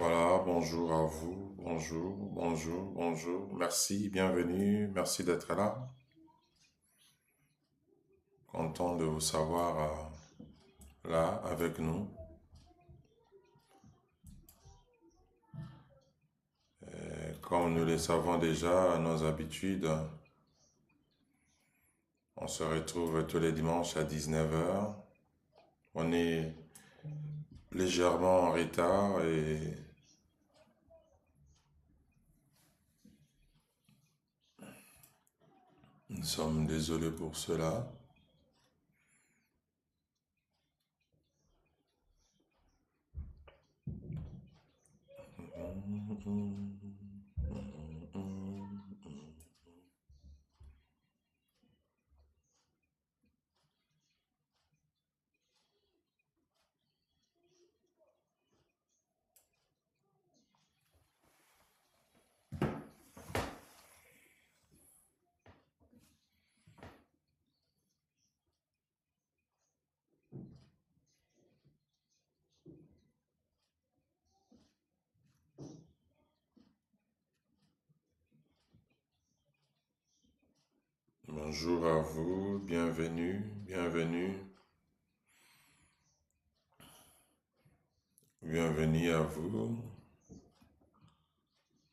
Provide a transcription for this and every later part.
Voilà, bonjour à vous, bonjour. Merci, bienvenue, merci d'être là. Content de vous savoir là avec nous. Comme nous le savons déjà, à nos habitudes, on se retrouve tous les dimanches à 19 heures. On est légèrement en retard et nous sommes désolés pour cela. Bonjour à vous, bienvenue à vous.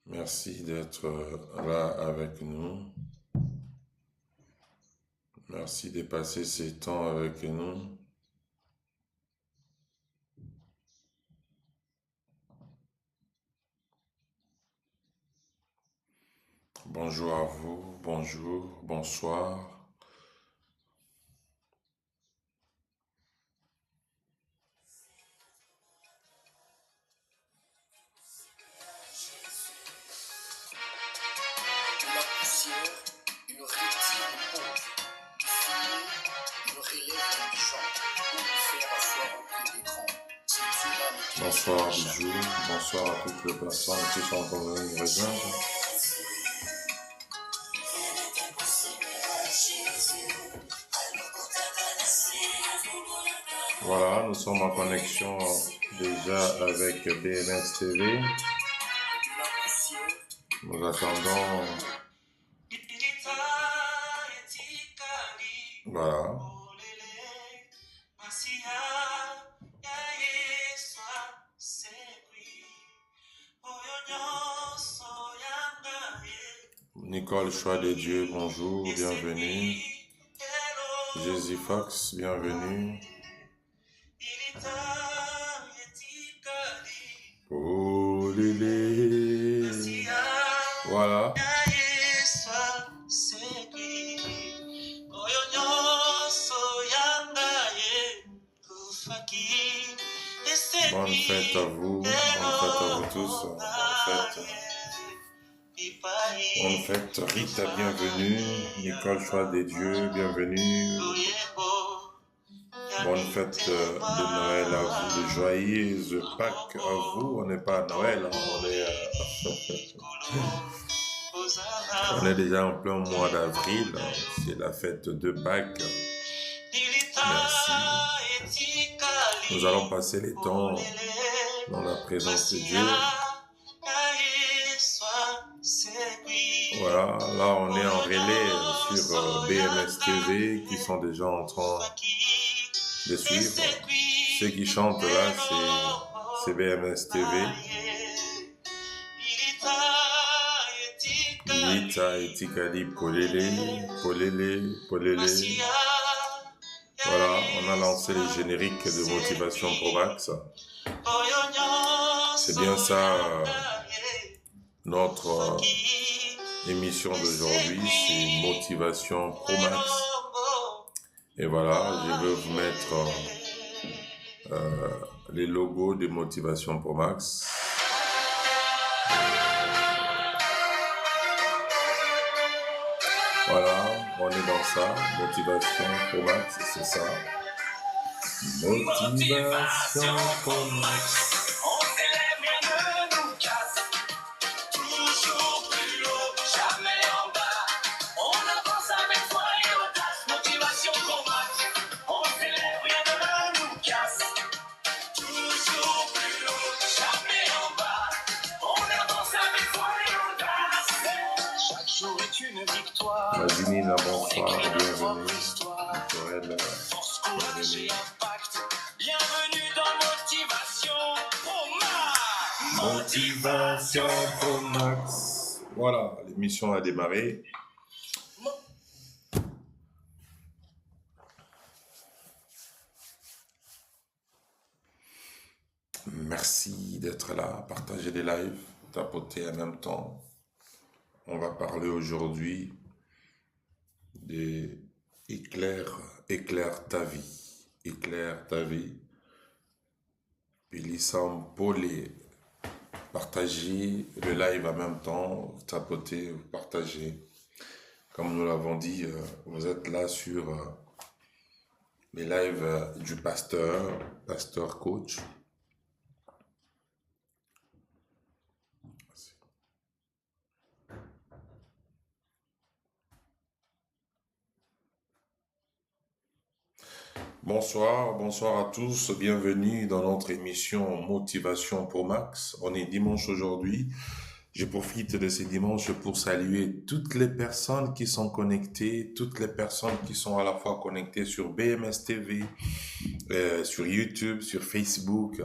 Merci d'être là avec nous. Merci de passer ce temps avec nous. Bonjour à vous, bonsoir. Bonsoir Bijou, bonsoir à toutes les personnes qui sont venues nous rejoindre. Voilà, nous sommes en connexion déjà avec BMS TV. Nous attendons. Voilà. Nicole Choix des Dieux, bonjour, bienvenue. Jésus Fox, bienvenue. Oh lélé. Voilà. Bonne fête à vous, bonne fête à vous tous. Bonne fête, Rita, bienvenue. Nicole Choix des Dieux, bienvenue. Bonne fête de Noël à vous, de joyeuse Pâques à vous. On n'est pas à Noël, on est déjà en plein mois d'avril. C'est la fête de Pâques. Merci. Nous allons passer les temps dans la présence de Dieu. Voilà, là on est en relais sur BMS TV qui sont déjà en train de suivre. Ceux qui chantent là, c'est BMS TV. Lita et Tikali Polele. Voilà, on a lancé les génériques de Motivation Pro Max. C'est bien ça, notre émission d'aujourd'hui, c'est Motivation Pro Max. Et voilà, je vais vous mettre les logos de Motivation Pro Max. Voilà, on est dans ça. Motivation Pro Max, c'est ça. Motivation Pro Max. Mazinina, bonsoir, bienvenue. Naturel, bienvenue. Bienvenue dans Motivation pour Max. Voilà, l'émission a démarré. Merci d'être là, partagez les lives, tapoter en même temps. On va parler aujourd'hui des éclaire ta vie. Éclaire ta vie. Pilisam Polé. Partagez le live en même temps, tapotez, partagez. Comme nous l'avons dit, vous êtes là sur les lives du pasteur coach. Bonsoir à tous, bienvenue dans notre émission Motivation pour Max. On est dimanche aujourd'hui. Je profite de ces dimanches pour saluer toutes les personnes qui sont connectées, toutes les personnes qui sont à la fois connectées sur BMS TV, sur YouTube, sur Facebook,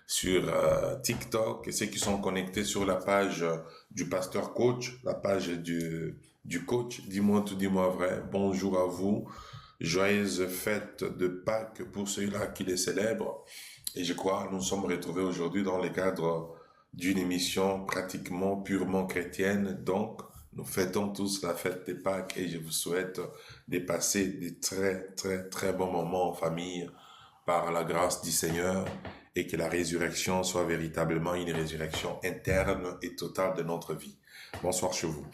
sur TikTok, et ceux qui sont connectés sur la page du pasteur coach, la page du coach. Dis-moi tout, dis-moi vrai. Bonjour à vous. Joyeuse fête de Pâques pour ceux-là qui les célèbrent. Et je crois nous sommes retrouvés aujourd'hui dans le cadre d'une émission pratiquement purement chrétienne. Donc, nous fêtons tous la fête des Pâques et je vous souhaite de passer des très bons moments en famille par la grâce du Seigneur et que la résurrection soit véritablement une résurrection interne et totale de notre vie. Bonsoir chez vous.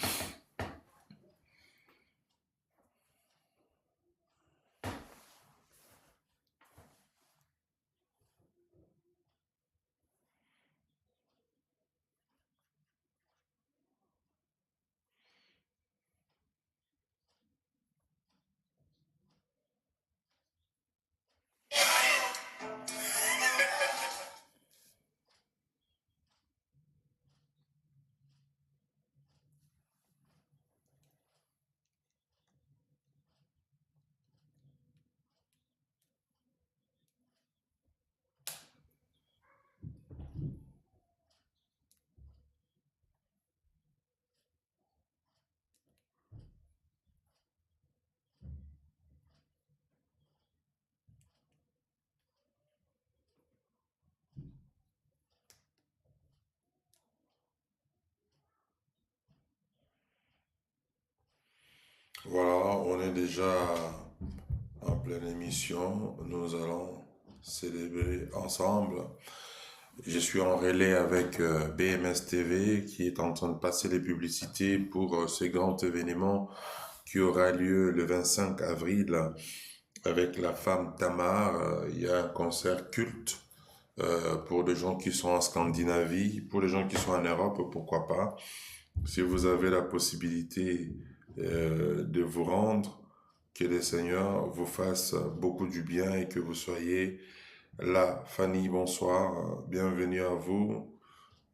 Voilà, on est déjà en pleine émission. Nous allons célébrer ensemble. Je suis en relais avec BMS TV qui est en train de passer les publicités pour ce grand événement qui aura lieu le 25 avril avec la femme Tamar. Il y a un concert culte pour les gens qui sont en Scandinavie, pour les gens qui sont en Europe, pourquoi pas. Si vous avez la possibilité de vous rendre, que le Seigneur vous fasse beaucoup du bien et que vous soyez là. Fanny, bonsoir, bienvenue à vous.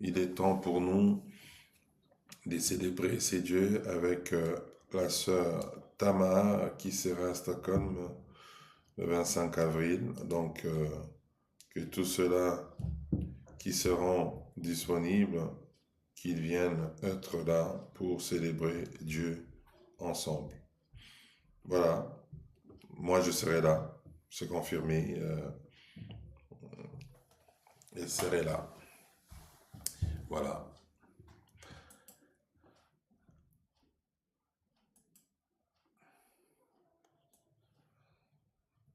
Il est temps pour nous de célébrer ces dieux avec la sœur Tamar qui sera à Stockholm le 25 avril. Donc, que tous ceux-là qui seront disponibles, qu'ils viennent être là pour célébrer Dieu ensemble. Voilà, moi je serai là, c'est confirmé, je serai là. Voilà.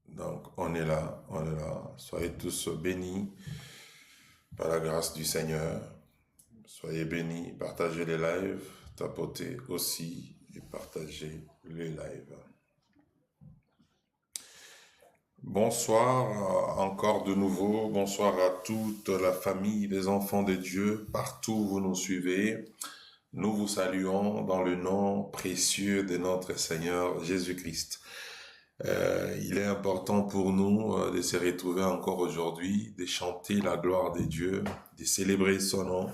Donc on est là, soyez tous bénis par la grâce du Seigneur. Soyez bénis, partagez les lives, tapotez aussi et partagez les lives. Bonsoir encore de nouveau, bonsoir à toute la famille, les enfants de Dieu, partout où vous nous suivez. Nous vous saluons dans le nom précieux de notre Seigneur Jésus-Christ. Il est important pour nous de se retrouver encore aujourd'hui, de chanter la gloire de Dieu, de célébrer son nom,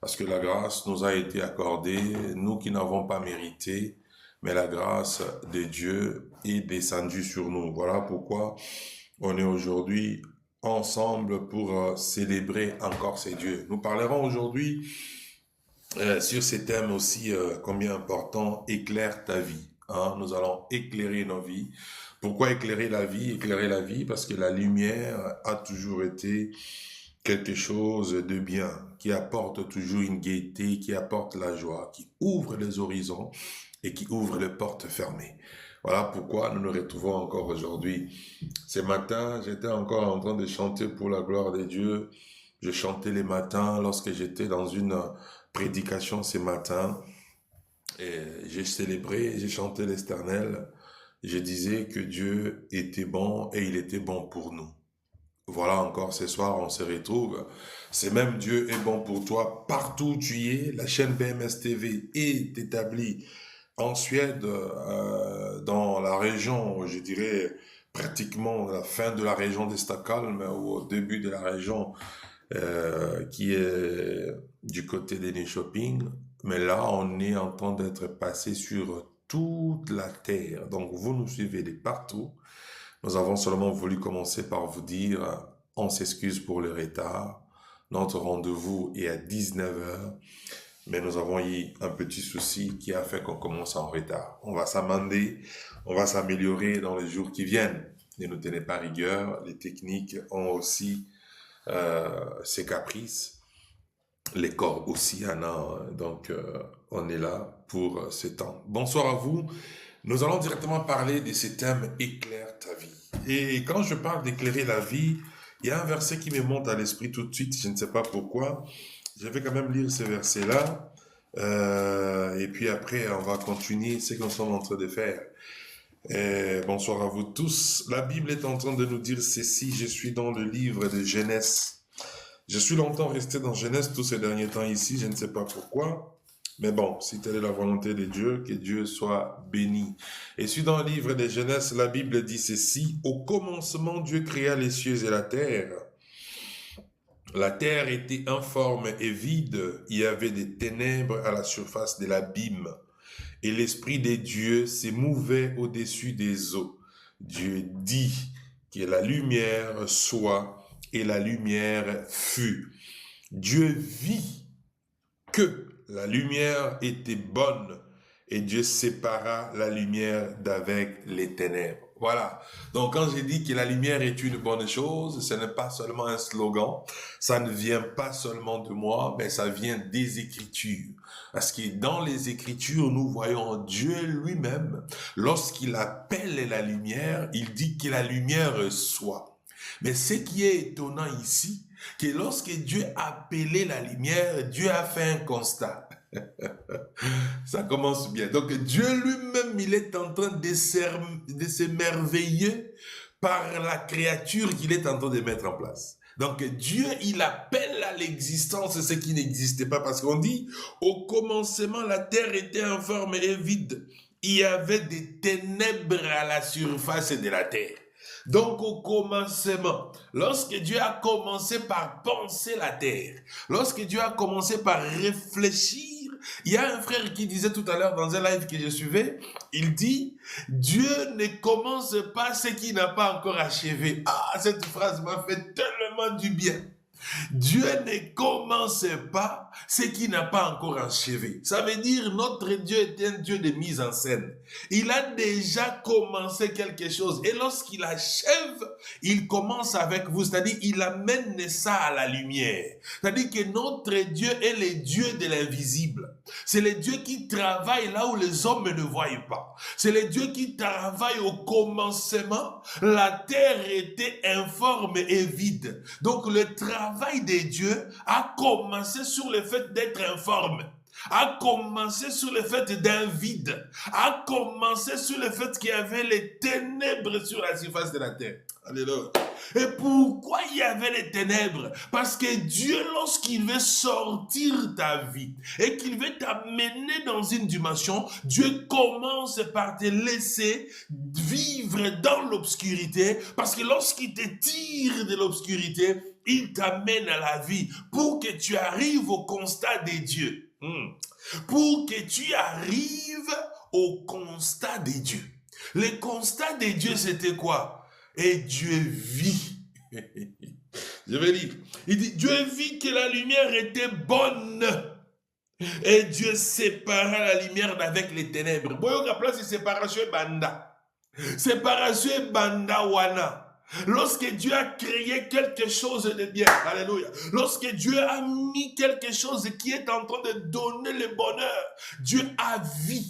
parce que la grâce nous a été accordée, nous qui n'avons pas mérité, mais la grâce de Dieu est descendue sur nous. Voilà pourquoi on est aujourd'hui ensemble pour célébrer encore ces dieux. Nous parlerons aujourd'hui sur ces thèmes aussi combien important, éclaire ta vie. Hein? Nous allons éclairer nos vies. Pourquoi éclairer la vie? Éclairer la vie parce que la lumière a toujours été quelque chose de bien, qui apporte toujours une gaieté, qui apporte la joie, qui ouvre les horizons et qui ouvre les portes fermées. Voilà pourquoi nous nous retrouvons encore aujourd'hui. Ce matin, j'étais encore en train de chanter pour la gloire de Dieu. Je chantais les matins lorsque j'étais dans une prédication ce matin. Et j'ai célébré, j'ai chanté l'Éternel. Je disais que Dieu était bon et il était bon pour nous. Voilà, encore ce soir, on se retrouve. C'est même Dieu est bon pour toi partout où tu es. La chaîne BMS TV est établie en Suède, dans la région, je dirais pratiquement la fin de la région de Stockholm ou au début de la région qui est du côté des Nyköping. Mais là, on est en train d'être passé sur toute la terre. Donc, vous nous suivez de partout. Nous avons seulement voulu commencer par vous dire, on s'excuse pour le retard. Notre rendez-vous est à 19h, mais nous avons eu un petit souci qui a fait qu'on commence en retard. On va s'amender, on va s'améliorer dans les jours qui viennent. Ne nous tenez pas rigueur, les techniques ont aussi ses caprices, les corps aussi en ont, donc on est là pour ce temps. Bonsoir à vous. Nous allons directement parler de ce thème « Éclaire ta vie ». Et quand je parle d'éclairer la vie, il y a un verset qui me monte à l'esprit tout de suite, je ne sais pas pourquoi. Je vais quand même lire ce verset-là. Et puis après, on va continuer ce que nous sommes en train de faire. Bonsoir à vous tous. La Bible est en train de nous dire ceci. Je suis dans le livre de Genèse. Je suis longtemps resté dans Genèse tous ces derniers temps ici, je ne sais pas pourquoi. Mais bon, si telle est la volonté de Dieu, que Dieu soit béni. Et suis dans le livre de Genèse, la Bible dit ceci. Au commencement, Dieu créa les cieux et la terre. La terre était informe et vide. Il y avait des ténèbres à la surface de l'abîme. Et l'Esprit de Dieu se mouvait au-dessus des eaux. Dieu dit que la lumière soit, et la lumière fut. Dieu vit que la lumière était bonne et Dieu sépara la lumière d'avec les ténèbres. Voilà. Donc quand j'ai dit que la lumière est une bonne chose, ce n'est pas seulement un slogan, ça ne vient pas seulement de moi, mais ça vient des Écritures. Parce que dans les Écritures, nous voyons Dieu lui-même, lorsqu'il appelle la lumière, il dit que la lumière soit. Mais ce qui est étonnant ici, que lorsque Dieu a appelé la lumière, Dieu a fait un constat. Ça commence bien. Donc Dieu lui-même, il est en train de s'émerveiller par la créature qu'il est en train de mettre en place. Donc Dieu, il appelle à l'existence ce qui n'existait pas, parce qu'on dit, au commencement, la terre était informe et vide. Il y avait des ténèbres à la surface de la terre. Donc au commencement, lorsque Dieu a commencé par penser la terre, lorsque Dieu a commencé par réfléchir, il y a un frère qui disait tout à l'heure dans un live que je suivais, il dit, Dieu ne commence pas ce qu'il n'a pas encore achevé. Ah, cette phrase m'a fait tellement du bien. Dieu ne commence pas ce qui n'a pas encore achevé. Ça veut dire notre Dieu est un Dieu de mise en scène. Il a déjà commencé quelque chose et lorsqu'il achève, il commence avec vous, c'est-à-dire il amène ça à la lumière. C'est-à-dire que notre Dieu est le Dieu de l'invisible. C'est le Dieu qui travaille là où les hommes ne voient pas. C'est le Dieu qui travaille au commencement. La terre était informe et vide. Donc le travail de Dieu a commencé sur le fait d'être informe, a commencé sur le fait d'un vide, a commencé sur le fait qu'il y avait les ténèbres sur la surface de la terre. Alléluia. Et pourquoi il y avait les ténèbres? Parce que Dieu, lorsqu'il veut sortir ta vie et qu'il veut t'amener dans une dimension, Dieu commence par te laisser vivre dans l'obscurité, parce que lorsqu'il te tire de l'obscurité, il t'amène à la vie pour que tu arrives au constat de Dieu. Pour que tu arrives au constat de Dieu. Le constat de Dieu, c'était quoi? Et Dieu vit. Je vais dire, il dit, Dieu vit que la lumière était bonne. Et Dieu sépara la lumière d'avec les ténèbres. Boyoka place de séparation et banda. Séparation et banda wana. Lorsque Dieu a créé quelque chose de bien, alléluia, lorsque Dieu a mis quelque chose qui est en train de donner le bonheur, Dieu a vu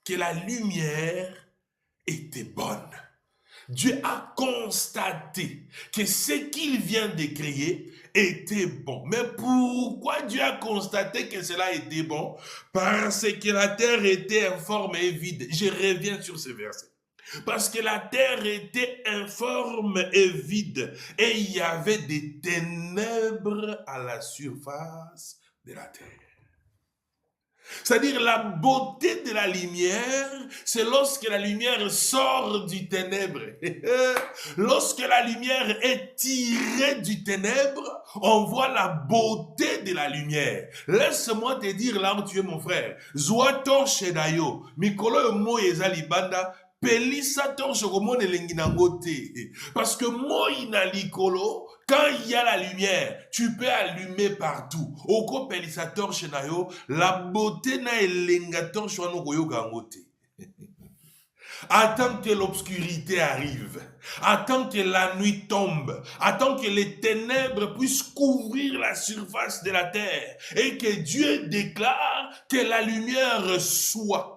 que la lumière était bonne. Dieu a constaté que ce qu'il vient de créer était bon. Mais pourquoi Dieu a constaté que cela était bon? Parce que la terre était informe et vide. Je reviens sur ce verset. Parce que la terre était informe et vide, et il y avait des ténèbres à la surface de la terre. C'est-à-dire la beauté de la lumière, c'est lorsque la lumière sort du ténèbre. Lorsque la lumière est tirée du ténèbre, on voit la beauté de la lumière. Laisse-moi te dire là où tu es mon frère. Zoato shedayo, mikolo mo ezali banda, pelisa torche komone lengi nango te. Parce que moi ina likolo, quand il y a la lumière, tu peux allumer partout. Oko pelisa torche na yo, la beauté na elenga torche wana koyoka yango te. Attends que l'obscurité arrive. Attends que la nuit tombe. Attends que les ténèbres puissent couvrir la surface de la terre. Et que Dieu déclare que la lumière soit.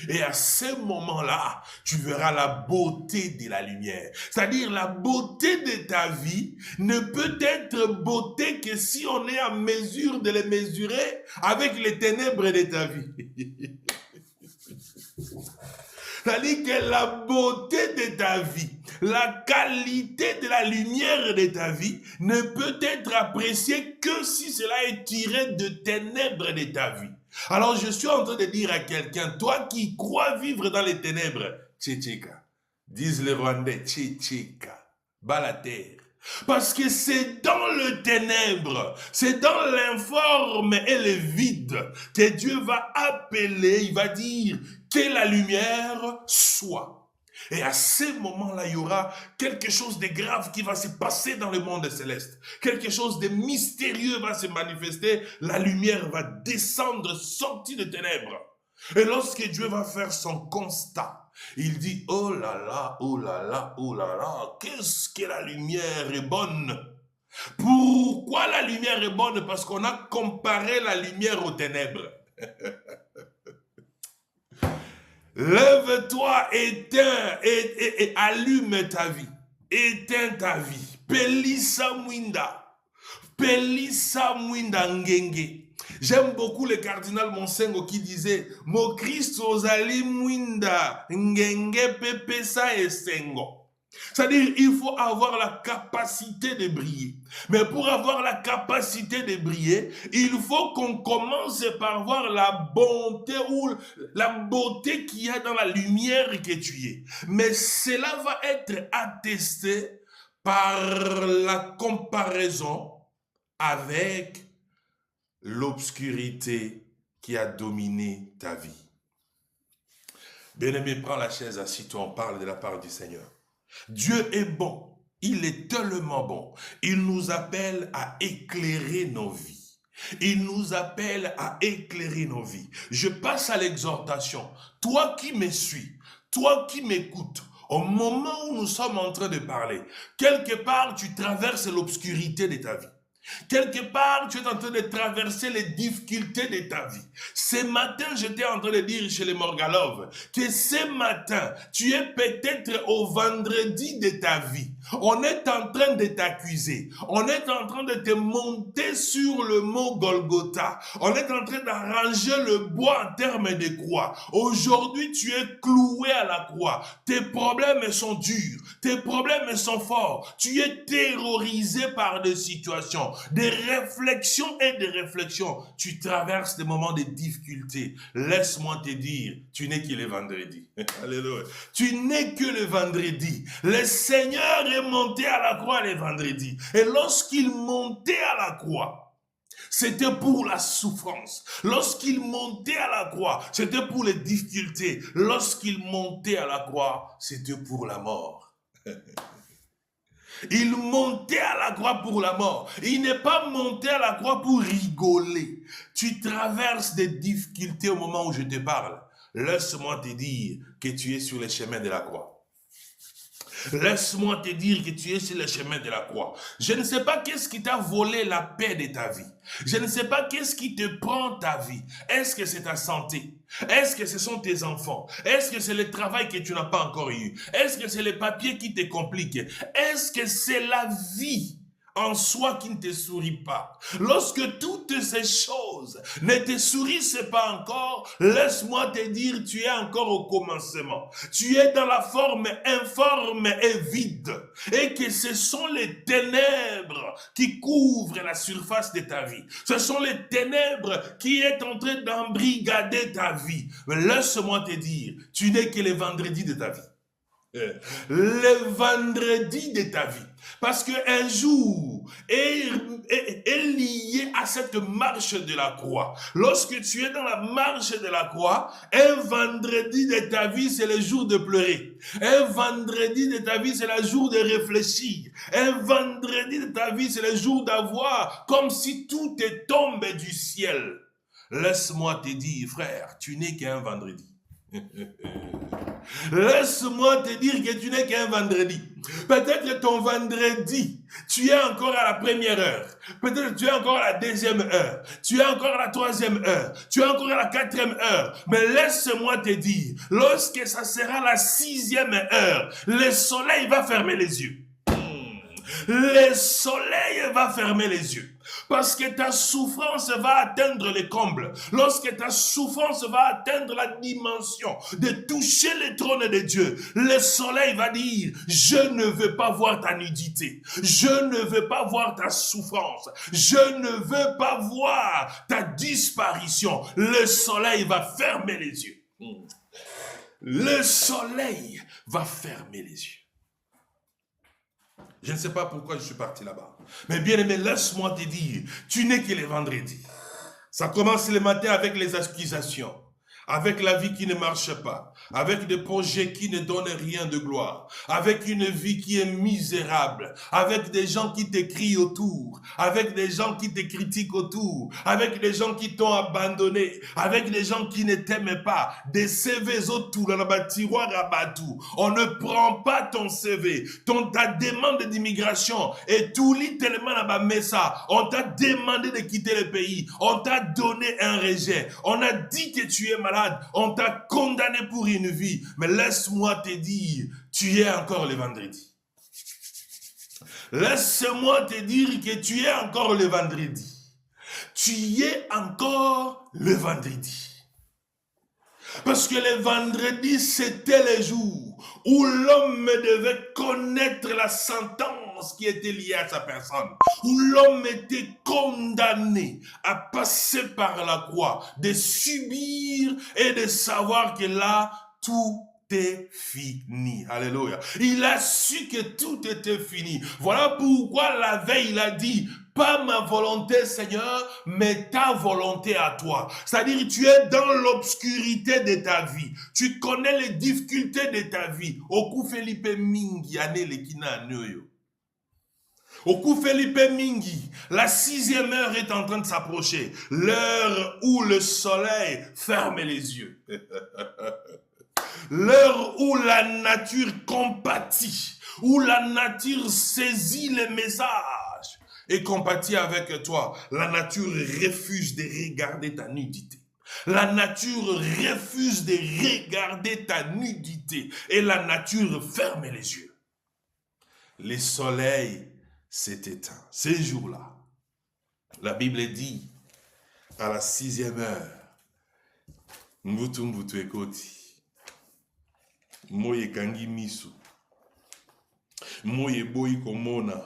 Et à ce moment-là, tu verras la beauté de la lumière. C'est-à-dire la beauté de ta vie ne peut être beauté que si on est en mesure de les mesurer avec les ténèbres de ta vie. C'est-à-dire que la beauté de ta vie, la qualité de la lumière de ta vie ne peut être appréciée que si cela est tiré de ténèbres de ta vie. Alors je suis en train de dire à quelqu'un, toi qui crois vivre dans les ténèbres, tchétcheka, disent les Rwandais, tchétcheka, bas la terre. Parce que c'est dans le ténèbre, c'est dans l'informe et le vide que Dieu va appeler, il va dire que la lumière soit. Et à ce moment-là, il y aura quelque chose de grave qui va se passer dans le monde céleste. Quelque chose de mystérieux va se manifester. La lumière va descendre, sortie de ténèbres. Et lorsque Dieu va faire son constat, il dit, oh là là, oh là là, oh là là, qu'est-ce que la lumière est bonne. Pourquoi la lumière est bonne? Parce qu'on a comparé la lumière aux ténèbres. Lève-toi, éteins et allume ta vie. Éteins ta vie. Pelisa mwinda ngenge. J'aime beaucoup le cardinal Monsengo qui disait Mo Christ ozali mwinda ngenge pepesa esengo. C'est-à-dire, il faut avoir la capacité de briller. Mais pour avoir la capacité de briller, il faut qu'on commence par voir la bonté ou la beauté qu'il y a dans la lumière que tu es. Mais cela va être attesté par la comparaison avec l'obscurité qui a dominé ta vie. Bien-aimé, prends la chaise, assis-toi, on parle de la part du Seigneur. Dieu est bon, il est tellement bon. Il nous appelle à éclairer nos vies. Il nous appelle à éclairer nos vies. Je passe à l'exhortation. Toi qui me suis, toi qui m'écoutes, au moment où nous sommes en train de parler, quelque part tu traverses l'obscurité de ta vie. Quelque part, tu es en train de traverser les difficultés de ta vie. Ce matin, j'étais en train de dire chez les Morgalov que ce matin, tu es peut-être au vendredi de ta vie. On est en train de t'accuser. On est en train de te monter sur le mot Golgotha. On est en train d'arranger le bois en termes de croix. Aujourd'hui, tu es cloué à la croix. Tes problèmes sont durs. Tes problèmes sont forts. Tu es terrorisé par des situations. Des réflexions et des réflexions. Tu traverses des moments de difficulté. Laisse-moi te dire, tu n'es que le vendredi. Alléluia. Tu n'es que le vendredi. Le Seigneur est monté à la croix le vendredi. Et lorsqu'il montait à la croix, c'était pour la souffrance. Lorsqu'il montait à la croix, c'était pour les difficultés. Lorsqu'il montait à la croix, c'était pour la mort. Il montait à la croix pour la mort. Il n'est pas monté à la croix pour rigoler. Tu traverses des difficultés au moment où je te parle. Laisse-moi te dire que tu es sur le chemin de la croix. Laisse-moi te dire que tu es sur le chemin de la croix. Je ne sais pas qu'est-ce qui t'a volé la paix de ta vie. Je ne sais pas qu'est-ce qui te prend ta vie. Est-ce que c'est ta santé? Est-ce que ce sont tes enfants? Est-ce que c'est le travail que tu n'as pas encore eu? Est-ce que c'est les papiers qui te compliquent? Est-ce que c'est la vie en soi qui ne te sourit pas? Lorsque toutes ces choses ne te sourissent pas encore, laisse-moi te dire, tu es encore au commencement. Tu es dans la forme informe et vide. Et que ce sont les ténèbres qui couvrent la surface de ta vie. Ce sont les ténèbres qui est en train d'embrigader ta vie. Mais laisse-moi te dire, tu n'es que le vendredi de ta vie. Le vendredi de ta vie. Parce qu'un jour est lié à cette marche de la croix. Lorsque tu es dans la marche de la croix, un vendredi de ta vie, c'est le jour de pleurer. Un vendredi de ta vie, c'est le jour de réfléchir. Un vendredi de ta vie, c'est le jour d'avoir comme si tout te tombe du ciel. Laisse-moi te dire, frère, tu n'es qu'un vendredi. Laisse-moi te dire que tu n'es qu'un vendredi. Peut-être que ton vendredi, tu es encore à la première heure. Peut-être que tu es encore à la deuxième heure. Tu es encore à la troisième heure. Tu es encore à la quatrième heure. Mais laisse-moi te dire, lorsque ça sera la sixième heure, le soleil va fermer les yeux. Le soleil va fermer les yeux. Parce que ta souffrance va atteindre les combles. Lorsque ta souffrance va atteindre la dimension de toucher le trône de Dieu, le soleil va dire, je ne veux pas voir ta nudité. Je ne veux pas voir ta souffrance. Je ne veux pas voir ta disparition. Le soleil va fermer les yeux. Le soleil va fermer les yeux. Je ne sais pas pourquoi je suis parti là-bas. Mais bien aimé, laisse-moi te dire, tu n'es que le vendredi. Ça commence le matin avec les accusations, avec la vie qui ne marche pas, avec des projets qui ne donnent rien de gloire, avec une vie qui est misérable, avec des gens qui te crient autour, avec des gens qui te critiquent autour, avec des gens qui t'ont abandonné, avec des gens qui ne t'aiment pas, des CV autour, dans la tiroir à batou. On ne prend pas ton CV, ta demande d'immigration et tout lit tellement là-bas, ça. On t'a demandé de quitter le pays, on t'a donné un rejet, on a dit que tu es malade, on t'a condamné pour une vie, mais laisse-moi te dire, tu es encore le vendredi. Laisse-moi te dire que tu es encore le vendredi. Tu es encore le vendredi. Parce que le vendredi, c'était le jour où l'homme devait connaître la sentence qui était liée à sa personne. Où l'homme était condamné à passer par la croix, de subir et de savoir que là, tout est fini. Alléluia. Il a su que tout était fini. Voilà pourquoi la veille, il a dit, pas ma volonté, Seigneur, mais ta volonté à toi. C'est-à-dire, tu es dans l'obscurité de ta vie. Tu connais les difficultés de ta vie. Oku Felipe Mingi, ane lekina noyo. Oku Felipe Mingi, la 6e heure est en train de s'approcher. L'heure où le soleil ferme les yeux. L'heure où la nature compatit, où la nature saisit les messages et compatit avec toi. La nature refuse de regarder ta nudité. La nature refuse de regarder ta nudité et la nature ferme les yeux. Le soleil s'est éteint. Ces jours-là, la Bible dit, à la 6e heure, Mbutu mbutu ekoti. Moye kangi misu. Moye boyi komona.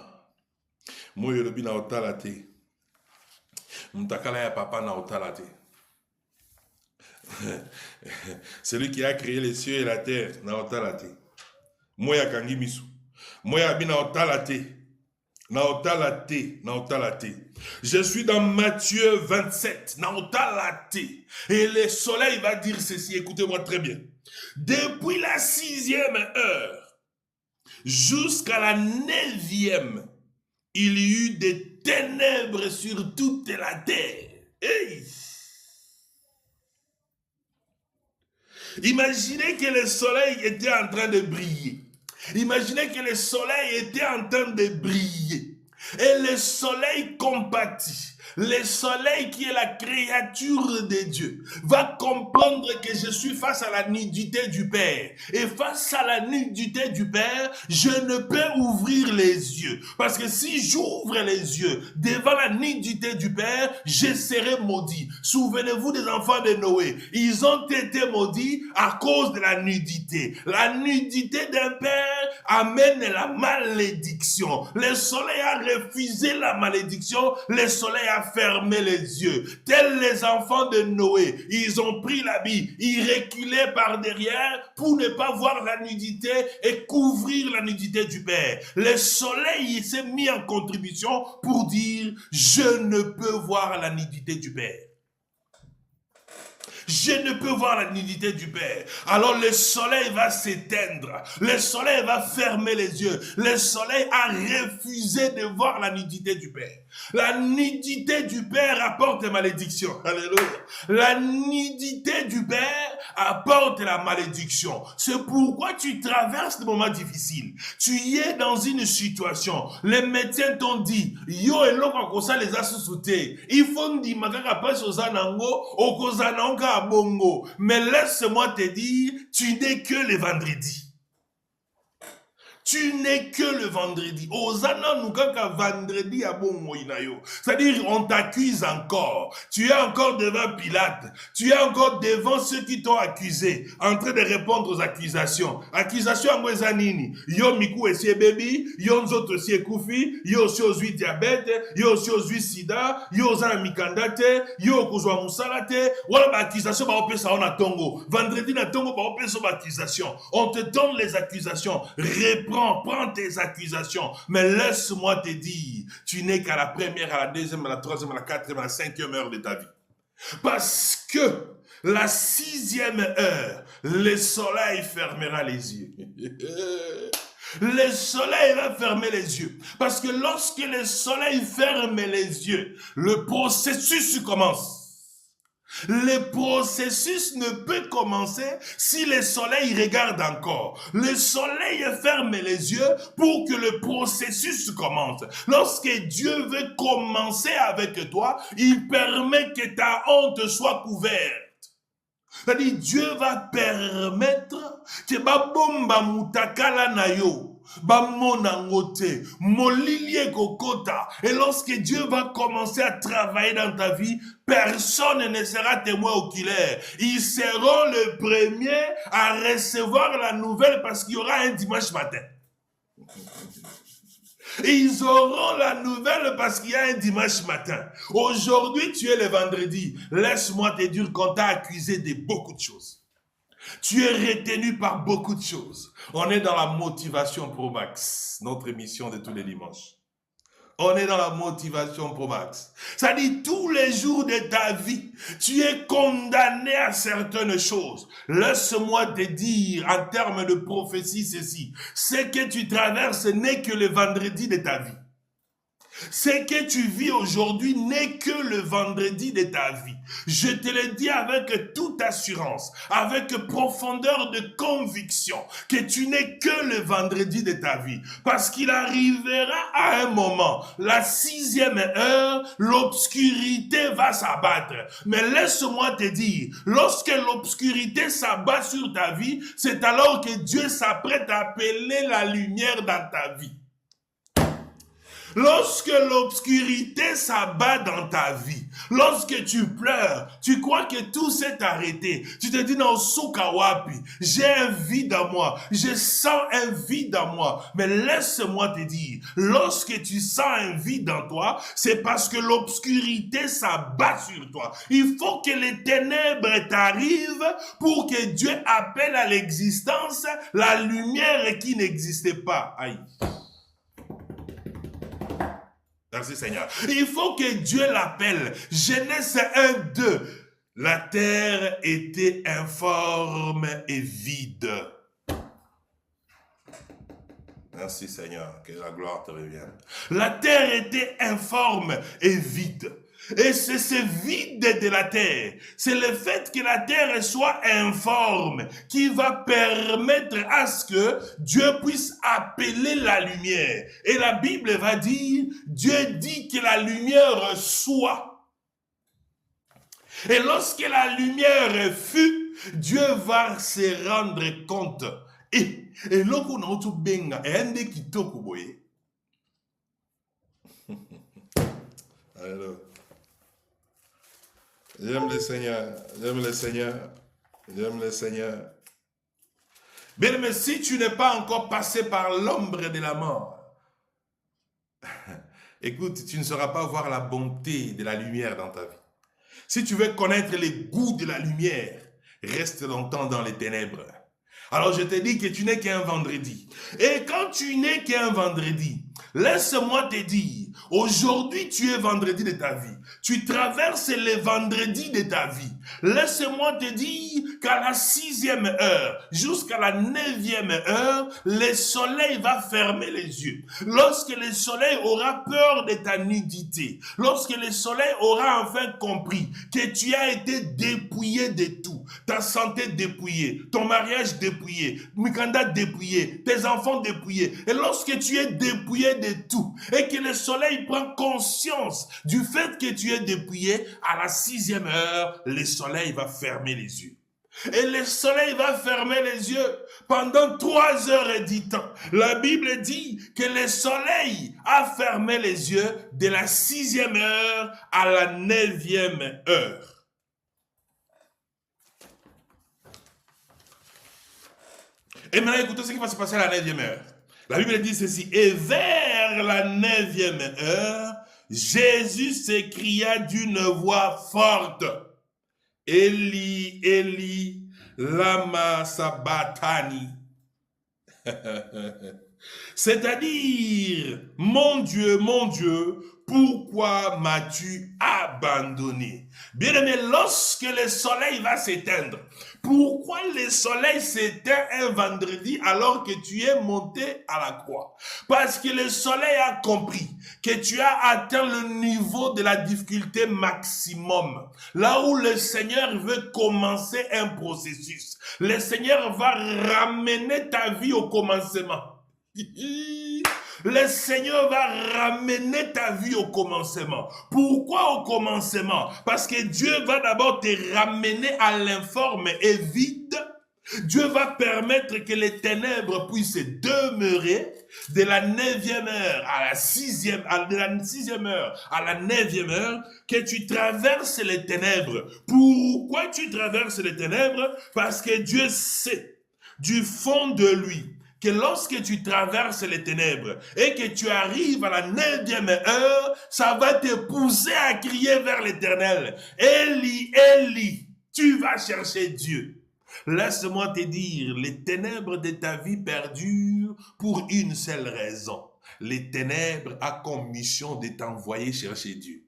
Moye lobi na otala te. Mtakala ya papa na otala te. Celui qui a créé les cieux et la terre na otala te. Moye kangi misu. Moye abi na otala te. Naotalate. Je suis dans Matthieu 27. Naotalate. Et le soleil va dire ceci. Écoutez-moi très bien. Depuis la 6e heure jusqu'à la 9e, il y eut des ténèbres sur toute la terre. Hey! Imaginez que le soleil était en train de briller. Imaginez que le soleil était en train de briller. Et le soleil compatit. Le soleil qui est la créature de Dieu va comprendre que je suis face à la nudité du Père. Et face à la nudité du Père, je ne peux ouvrir les yeux. Parce que si j'ouvre les yeux devant la nudité du Père, je serai maudit. Souvenez-vous des enfants de Noé. Ils ont été maudits à cause de la nudité. La nudité d'un père amène la malédiction. Le soleil a refusé la malédiction. Le soleil a fermé les yeux. Tels les enfants de Noé, ils ont pris l'habit, ils reculaient par derrière pour ne pas voir la nudité et couvrir la nudité du Père. Le soleil s'est mis en contribution pour dire, je ne peux voir la nudité du Père. Je ne peux voir la nudité du Père. Alors le soleil va s'éteindre. Le soleil va fermer les yeux. Le soleil a refusé de voir la nudité du Père. La nudité du Père apporte malédiction. Alléluia. La nudité du Père apporte la malédiction. C'est pourquoi tu traverses des moments difficiles. Tu y es dans une situation. Les médecins t'ont dit, yo eloko kosa les assusouté. Il faut dire makaka pas sozanango okozananga bongo. Mais laisse-moi te dire, tu n'es que le vendredi. Tu n'es que le vendredi. Osana nukaka vendredi à bongo inayo. C'est-à-dire, on t'accuse encore. Tu es encore devant Pilate. Tu es encore devant ceux qui t'ont accusé, en train de répondre aux accusations. Accusation à moi zanini. Yo miku esi baby, yo nzoto esi kufi, yo si ozui diabète, yo si ozui sida, yo ozana mikandate, yo kozwa musalate. Voilà ba accusation ba opesa on a tongo. Vendredi na tongo ba opesa ba accusation. On te donne les accusations. Prends tes accusations, mais laisse-moi te dire, tu n'es qu'à la première, à la deuxième, à la troisième, à la quatrième, à la 5e heure de ta vie. Parce que la 6e heure, le soleil fermera les yeux. Le soleil va fermer les yeux. Parce que lorsque le soleil ferme les yeux, le processus commence. Le processus ne peut commencer si le soleil regarde encore. Le soleil ferme les yeux pour que le processus commence. Lorsque Dieu veut commencer avec toi, il permet que ta honte soit couverte. C'est-à-dire, Dieu va permettre que babomba mutakala na yo. Et lorsque Dieu va commencer à travailler dans ta vie, personne ne sera témoin oculaire. Ils seront le premier à recevoir la nouvelle parce qu'il y aura un dimanche matin. Ils auront la nouvelle parce qu'il y a un dimanche matin. Aujourd'hui, tu es le vendredi. Laisse-moi te dire qu'on t'a accusé de beaucoup de choses. Tu es retenu par beaucoup de choses. On est dans la motivation Pro Max, notre émission de tous les dimanches. On est dans la motivation Pro Max. Ça dit tous les jours de ta vie, tu es condamné à certaines choses. Laisse-moi te dire en termes de prophétie ceci. Ce que tu traverses n'est que le vendredi de ta vie. Ce que tu vis aujourd'hui n'est que le vendredi de ta vie. Je te le dis avec toute assurance, avec profondeur de conviction, que tu n'es que le vendredi de ta vie. Parce qu'il arrivera à un moment, la 6e heure, l'obscurité va s'abattre. Mais laisse-moi te dire, lorsque l'obscurité s'abat sur ta vie, c'est alors que Dieu s'apprête à appeler la lumière dans ta vie. Lorsque l'obscurité s'abat dans ta vie, lorsque tu pleures, tu crois que tout s'est arrêté. Tu te dis, non, Soukawapi, j'ai un vide en moi. Je sens un vide en moi. Mais laisse-moi te dire, lorsque tu sens un vide en toi, c'est parce que l'obscurité s'abat sur toi. Il faut que les ténèbres t'arrivent pour que Dieu appelle à l'existence la lumière qui n'existait pas. Aïe. Merci Seigneur. Il faut que Dieu l'appelle. Genèse 1, 2. La terre était informe et vide. Merci Seigneur, que la gloire te revienne. La terre était informe et vide. Et c'est ce vide de la terre, c'est le fait que la terre soit informe qui va permettre à ce que Dieu puisse appeler la lumière. Et la Bible va dire, Dieu dit que la lumière soit. Et lorsque la lumière fut, Dieu va se rendre compte. Et loko na otu benga, et ende kitoko boye. Alors, j'aime le Seigneur, j'aime le Seigneur, j'aime le Seigneur. Bien, mais si tu n'es pas encore passé par l'ombre de la mort, écoute, tu ne sauras pas voir la bonté de la lumière dans ta vie. Si tu veux connaître les goûts de la lumière, reste longtemps dans les ténèbres. Alors je te dis que tu n'es qu'un vendredi. Et quand tu n'es qu'un vendredi, laisse-moi te dire, aujourd'hui tu es vendredi de ta vie. Tu traverses les vendredis de ta vie. Laisse-moi te dire qu'à la 6e heure, jusqu'à la 9e heure, le soleil va fermer les yeux. Lorsque le soleil aura peur de ta nudité, lorsque le soleil aura enfin compris que tu as été dépouillé de tout, ta santé dépouillée, ton mariage dépouillé, Mikanda dépouillé, tes enfants dépouillés, et lorsque tu es dépouillé de tout, et que le soleil prend conscience du fait que tu es dépouillé, à la 6e heure, le soleil va fermer les yeux. Et le soleil va fermer les yeux pendant 3h10 temps. La Bible dit que le soleil a fermé les yeux de la 6e heure à la 9e heure. Et maintenant, écoutez ce qui va se passer à la 9e heure. La Bible dit ceci. Et vers la 9e heure, Jésus s'écria d'une voix forte. Eli, Eli, lama sabachthani. C'est-à-dire, mon Dieu, pourquoi m'as-tu abandonné? Bien-aimé, lorsque le soleil va s'éteindre, pourquoi le soleil s'éteint un vendredi alors que tu es monté à la croix? Parce que le soleil a compris que tu as atteint le niveau de la difficulté maximum. Là où le Seigneur veut commencer un processus. Le Seigneur va ramener ta vie au commencement. Le Seigneur va ramener ta vie au commencement. Pourquoi au commencement? Parce que Dieu va d'abord te ramener à l'informe et vide. Dieu va permettre que les ténèbres puissent demeurer de la 9e heure à la 6e, de la 6e heure à la 9e heure, que tu traverses les ténèbres. Pourquoi tu traverses les ténèbres? Parce que Dieu sait du fond de lui que lorsque tu traverses les ténèbres et que tu arrives à la 9e heure, ça va te pousser à crier vers l'Éternel. Eli, Eli, tu vas chercher Dieu. Laisse-moi te dire, les ténèbres de ta vie perdurent pour une seule raison. Les ténèbres ont comme mission de t'envoyer chercher Dieu.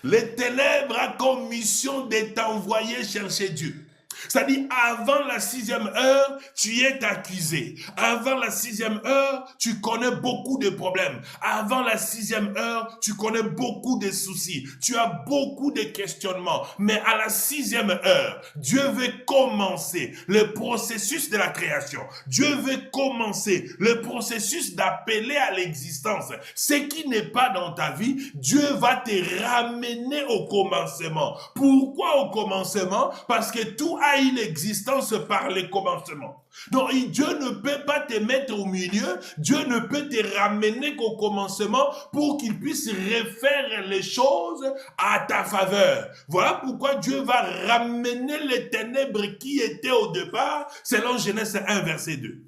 Les ténèbres ont comme mission de t'envoyer chercher Dieu. C'est-à-dire, avant la 6e heure, tu es accusé. Avant la 6e heure, tu connais beaucoup de problèmes. Avant la 6e heure, tu connais beaucoup de soucis. Tu as beaucoup de questionnements. Mais à la 6e heure, Dieu veut commencer le processus de la création. Dieu veut commencer le processus d'appeler à l'existence. Ce qui n'est pas dans ta vie, Dieu va te ramener au commencement. Pourquoi au commencement? Parce que tout a une existence par le commencement. Donc Dieu ne peut pas te mettre au milieu, Dieu ne peut te ramener qu'au commencement pour qu'il puisse refaire les choses à ta faveur. Voilà pourquoi Dieu va ramener les ténèbres qui étaient au départ, selon Genèse 1, verset 2.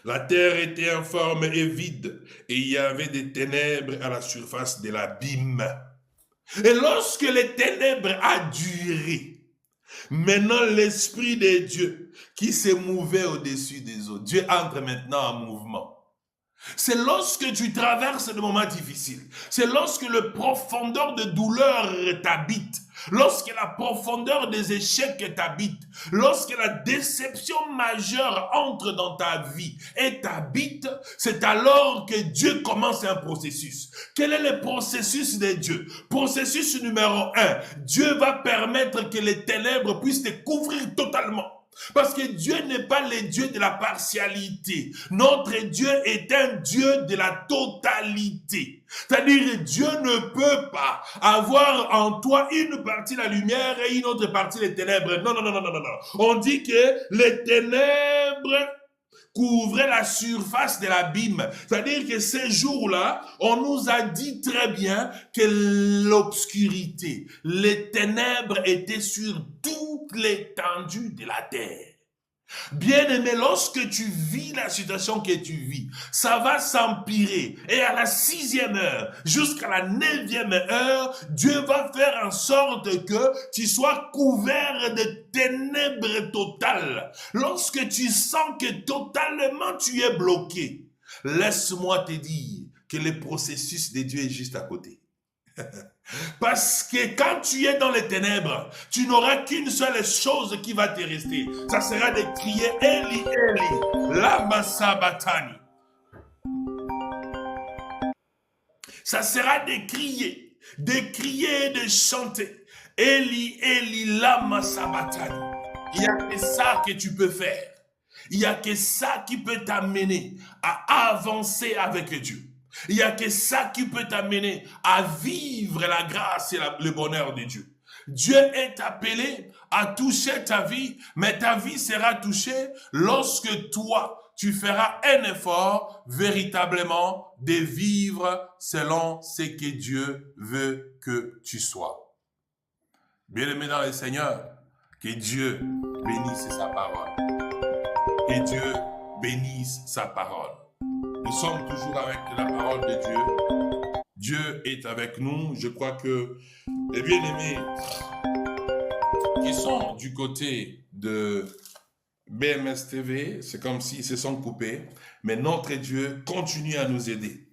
La terre était informe et vide, et il y avait des ténèbres à la surface de l'abîme. Et lorsque les ténèbres a duré, maintenant, l'Esprit de Dieu qui se mouvait au-dessus des eaux. Dieu entre maintenant en mouvement. C'est lorsque tu traverses des moments difficiles. C'est lorsque le profondeur de douleur t'habite. Lorsque la profondeur des échecs t'habite. Lorsque la déception majeure entre dans ta vie et t'habite, c'est alors que Dieu commence un processus. Quel est le processus de Dieu? Processus numéro 1. Dieu va permettre que les ténèbres puissent te couvrir totalement. Parce que Dieu n'est pas le Dieu de la partialité. Notre Dieu est un Dieu de la totalité. C'est-à-dire, Dieu ne peut pas avoir en toi une partie la lumière et une autre partie les ténèbres. Non, non, non, non, non, non. On dit que les ténèbres couvraient la surface de l'abîme. C'est-à-dire que ces jours-là, on nous a dit très bien que l'obscurité, les ténèbres étaient sur toute l'étendue de la terre. Bien-aimé, lorsque tu vis la situation que tu vis, ça va s'empirer. Et à la 6e heure, jusqu'à la 9e heure, Dieu va faire en sorte que tu sois couvert de ténèbres totales. Lorsque tu sens que totalement tu es bloqué, laisse-moi te dire que le processus de Dieu est juste à côté. Parce que quand tu es dans les ténèbres, tu n'auras qu'une seule chose qui va te rester. Ça sera de crier Eli, Eli, lama sabachthani. Ça sera de crier et de chanter Eli, Eli, lama sabachthani. Il n'y a que ça que tu peux faire. Il n'y a que ça qui peut t'amener à avancer avec Dieu. Il n'y a que ça qui peut t'amener à vivre la grâce et le bonheur de Dieu. Dieu est appelé à toucher ta vie, mais ta vie sera touchée lorsque toi, tu feras un effort véritablement de vivre selon ce que Dieu veut que tu sois. Bien-aimé dans le Seigneur, que Dieu bénisse sa parole. Que Dieu bénisse sa parole. Nous sommes toujours avec la parole de Dieu. Dieu est avec nous. Je crois que les bien-aimés qui sont du côté de BMS TV, c'est comme s'ils se sont coupés, mais notre Dieu continue à nous aider.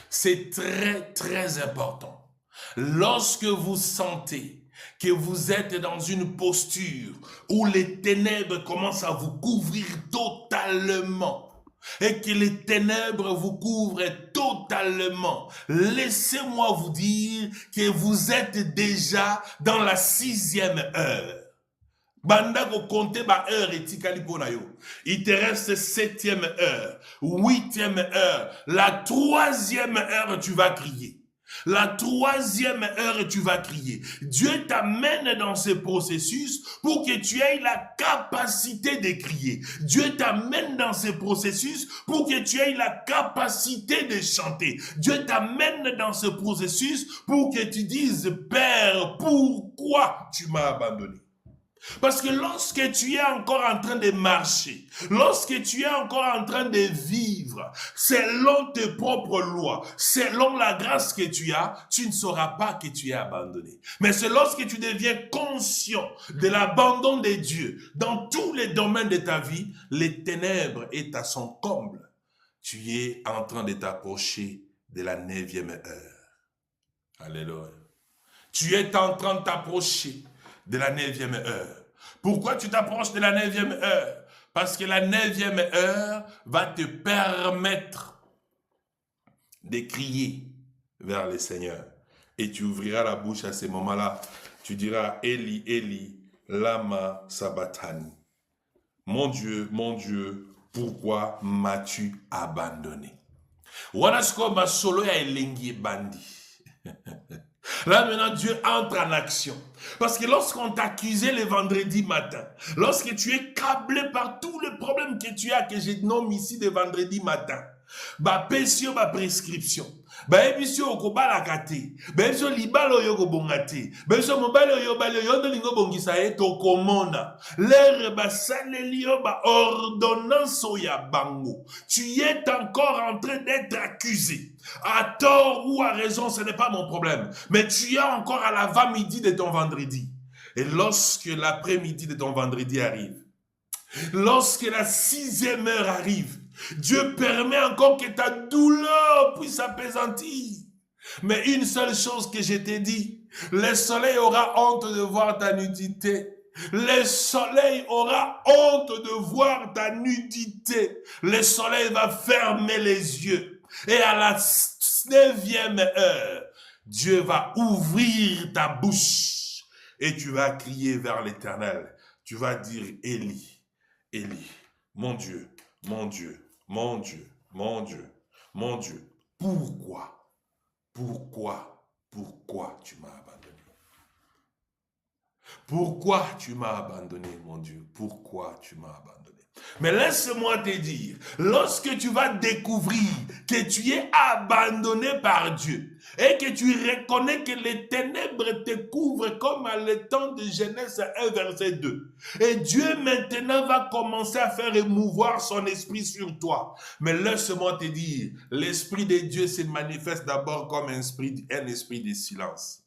C'est très, très important. Lorsque vous sentez que vous êtes dans une posture où les ténèbres commencent à vous couvrir totalement, et que les ténèbres vous couvrent totalement, laissez-moi vous dire que vous êtes déjà dans la 6e heure. Banda ko compter ba heure etikali pona yo. Il te reste 7e heure, 8e heure, la 3e heure tu vas crier. La 3e heure, tu vas crier. Dieu t'amène dans ce processus pour que tu aies la capacité de crier. Dieu t'amène dans ce processus pour que tu aies la capacité de chanter. Dieu t'amène dans ce processus pour que tu dises, Père, pourquoi tu m'as abandonné? Parce que lorsque tu es encore en train de marcher, lorsque tu es encore en train de vivre, selon tes propres lois, selon la grâce que tu as, tu ne sauras pas que tu es abandonné. Mais c'est lorsque tu deviens conscient de l'abandon de Dieu dans tous les domaines de ta vie, les ténèbres est à son comble. Tu es en train de t'approcher de la 9e heure. Alléluia. Tu es en train de t'approcher de la 9e heure. Pourquoi tu t'approches de la 9e heure? Parce que la 9e heure va te permettre de crier vers le Seigneur. Et tu ouvriras la bouche à ces moments-là. Tu diras, Eli, Eli, lama sabachthani. Mon Dieu, pourquoi m'as-tu abandonné? Wanasko masolo ya elengi bandi. Là maintenant, Dieu entre en action. Parce que lorsqu'on t'accusait le vendredi matin, lorsque tu es câblé par tous les problèmes que tu as, que je nomme ici de vendredi matin, ba pesio ba prescription, ba ebisio okobala kate, ba ebisio libalo yo kobongate, ba ebisio mobalo yo balo yo ndolingo bongisa e tokomona, l'ère ba saleli yo ba ordonnance ya bango. Tu es encore en train d'être accusé. À tort ou à raison, ce n'est pas mon problème. Mais tu es encore à l'avant-midi de ton vendredi. Et lorsque l'après-midi de ton vendredi arrive, lorsque la 6e heure arrive, Dieu permet encore que ta douleur puisse s'apaisantir. Mais une seule chose que je t'ai dit, le soleil aura honte de voir ta nudité. Le soleil aura honte de voir ta nudité. Le soleil va fermer les yeux. Et à la 9e heure, Dieu va ouvrir ta bouche. Et tu vas crier vers l'Éternel. Tu vas dire, Élie, Élie, mon Dieu, mon Dieu, mon Dieu, mon Dieu, mon Dieu, pourquoi tu m'as abandonné? Pourquoi tu m'as abandonné, mon Dieu? Pourquoi tu m'as abandonné? Mais laisse-moi te dire, lorsque tu vas découvrir que tu es abandonné par Dieu et que tu reconnais que les ténèbres te couvrent comme à le temps de Genèse 1, verset 2, et Dieu maintenant va commencer à faire émouvoir son esprit sur toi. Mais laisse-moi te dire, l'esprit de Dieu se manifeste d'abord comme un esprit de silence.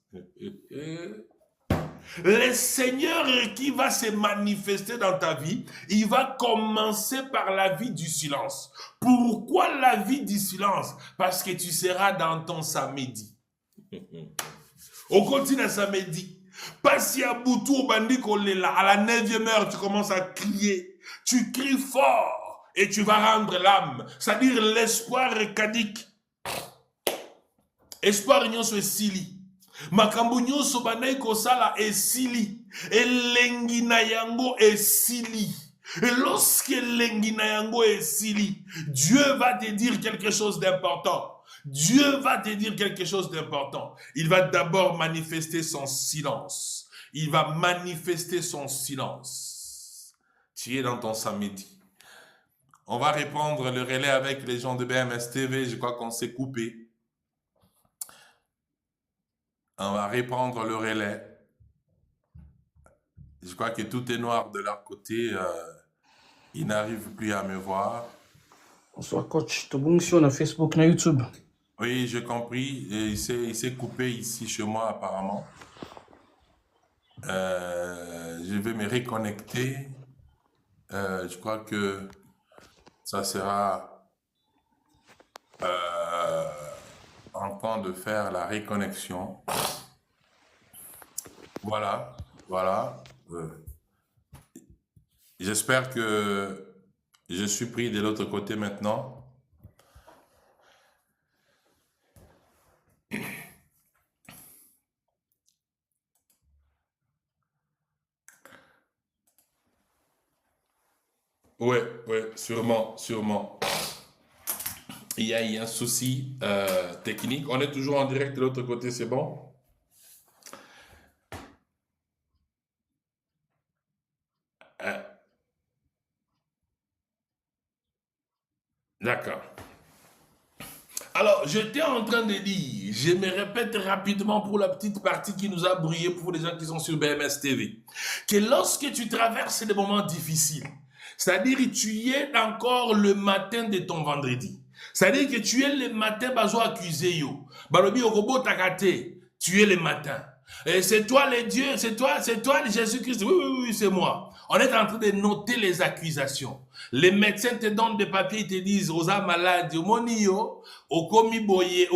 Le Seigneur qui va se manifester dans ta vie, il va commencer par la vie du silence. Pourquoi la vie du silence? Parce que tu seras dans ton samedi. Au continent samedi. Pas si à Boutou, à la 9e heure, tu commences à crier. Tu cries fort et tu vas rendre l'âme. C'est-à-dire l'espoir est cadique. Espoir n'y est sili. Makambo nyonso banai kosala esili, elengi na yango esili. Et lorsque elengi na yango esili, Dieu va te dire quelque chose d'important. Dieu va te dire quelque chose d'important. Il va d'abord manifester son silence. Il va manifester son silence. Tu es dans ton samedi. On va reprendre le relais avec les gens de BMS TV. Je crois qu'on s'est coupé. On va reprendre le relais. Je crois que tout est noir de leur côté. Ils n'arrivent plus à me voir. Bonsoir coach. Tu es sur Facebook et YouTube. Oui, j'ai compris. Il s'est coupé ici chez moi apparemment. Je vais me reconnecter. Je crois que ça sera en temps de faire la reconnexion. Voilà, voilà. J'espère que je suis pris de l'autre côté maintenant. Oui, sûrement, sûrement. Il y a un souci technique. On est toujours en direct de l'autre côté, c'est bon? D'accord. Alors, j'étais en train de dire, je me répète rapidement pour la petite partie qui nous a brouillé pour les gens qui sont sur BMS TV, que lorsque tu traverses des moments difficiles, c'est-à-dire que tu es encore le matin de ton vendredi, c'est-à-dire que tu es le matin, bazo accusé yo, balobi okobo takate, tu es le matin. Et c'est toi le Dieu, c'est toi Jésus-Christ. Oui, c'est moi. On est en train de noter les accusations. Les médecins te donnent des papiers, ils te disent, Osa malade, Monio, Okomi boye.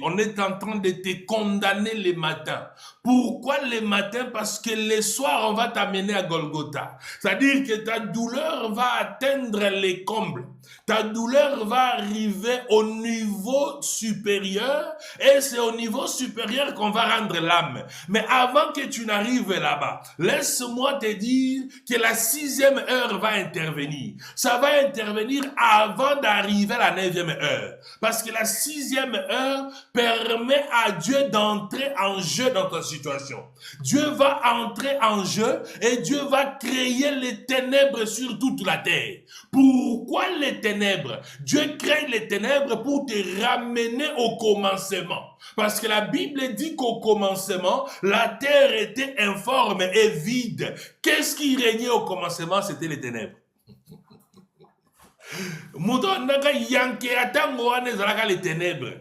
On est en train de te condamner les matins. Pourquoi les matins? Parce que les soirs, on va t'amener à Golgotha. C'est-à-dire que ta douleur va atteindre les combles. Ta douleur va arriver au niveau supérieur et c'est au niveau supérieur qu'on va rendre l'âme. Mais avant que tu n'arrives là-bas, laisse-moi te dire que la 6e heure va intervenir. Ça va intervenir avant d'arriver à la 9e heure. Parce que la 6e heure permet à Dieu d'entrer en jeu dans ta situation. Dieu va entrer en jeu et Dieu va créer les ténèbres sur toute la terre. Pourquoi les ténèbres? Dieu crée les ténèbres pour te ramener au commencement. Parce que la Bible dit qu'au commencement, la terre était informe et vide. Qu'est-ce qui régnait au commencement? C'était les ténèbres. Les ténèbres.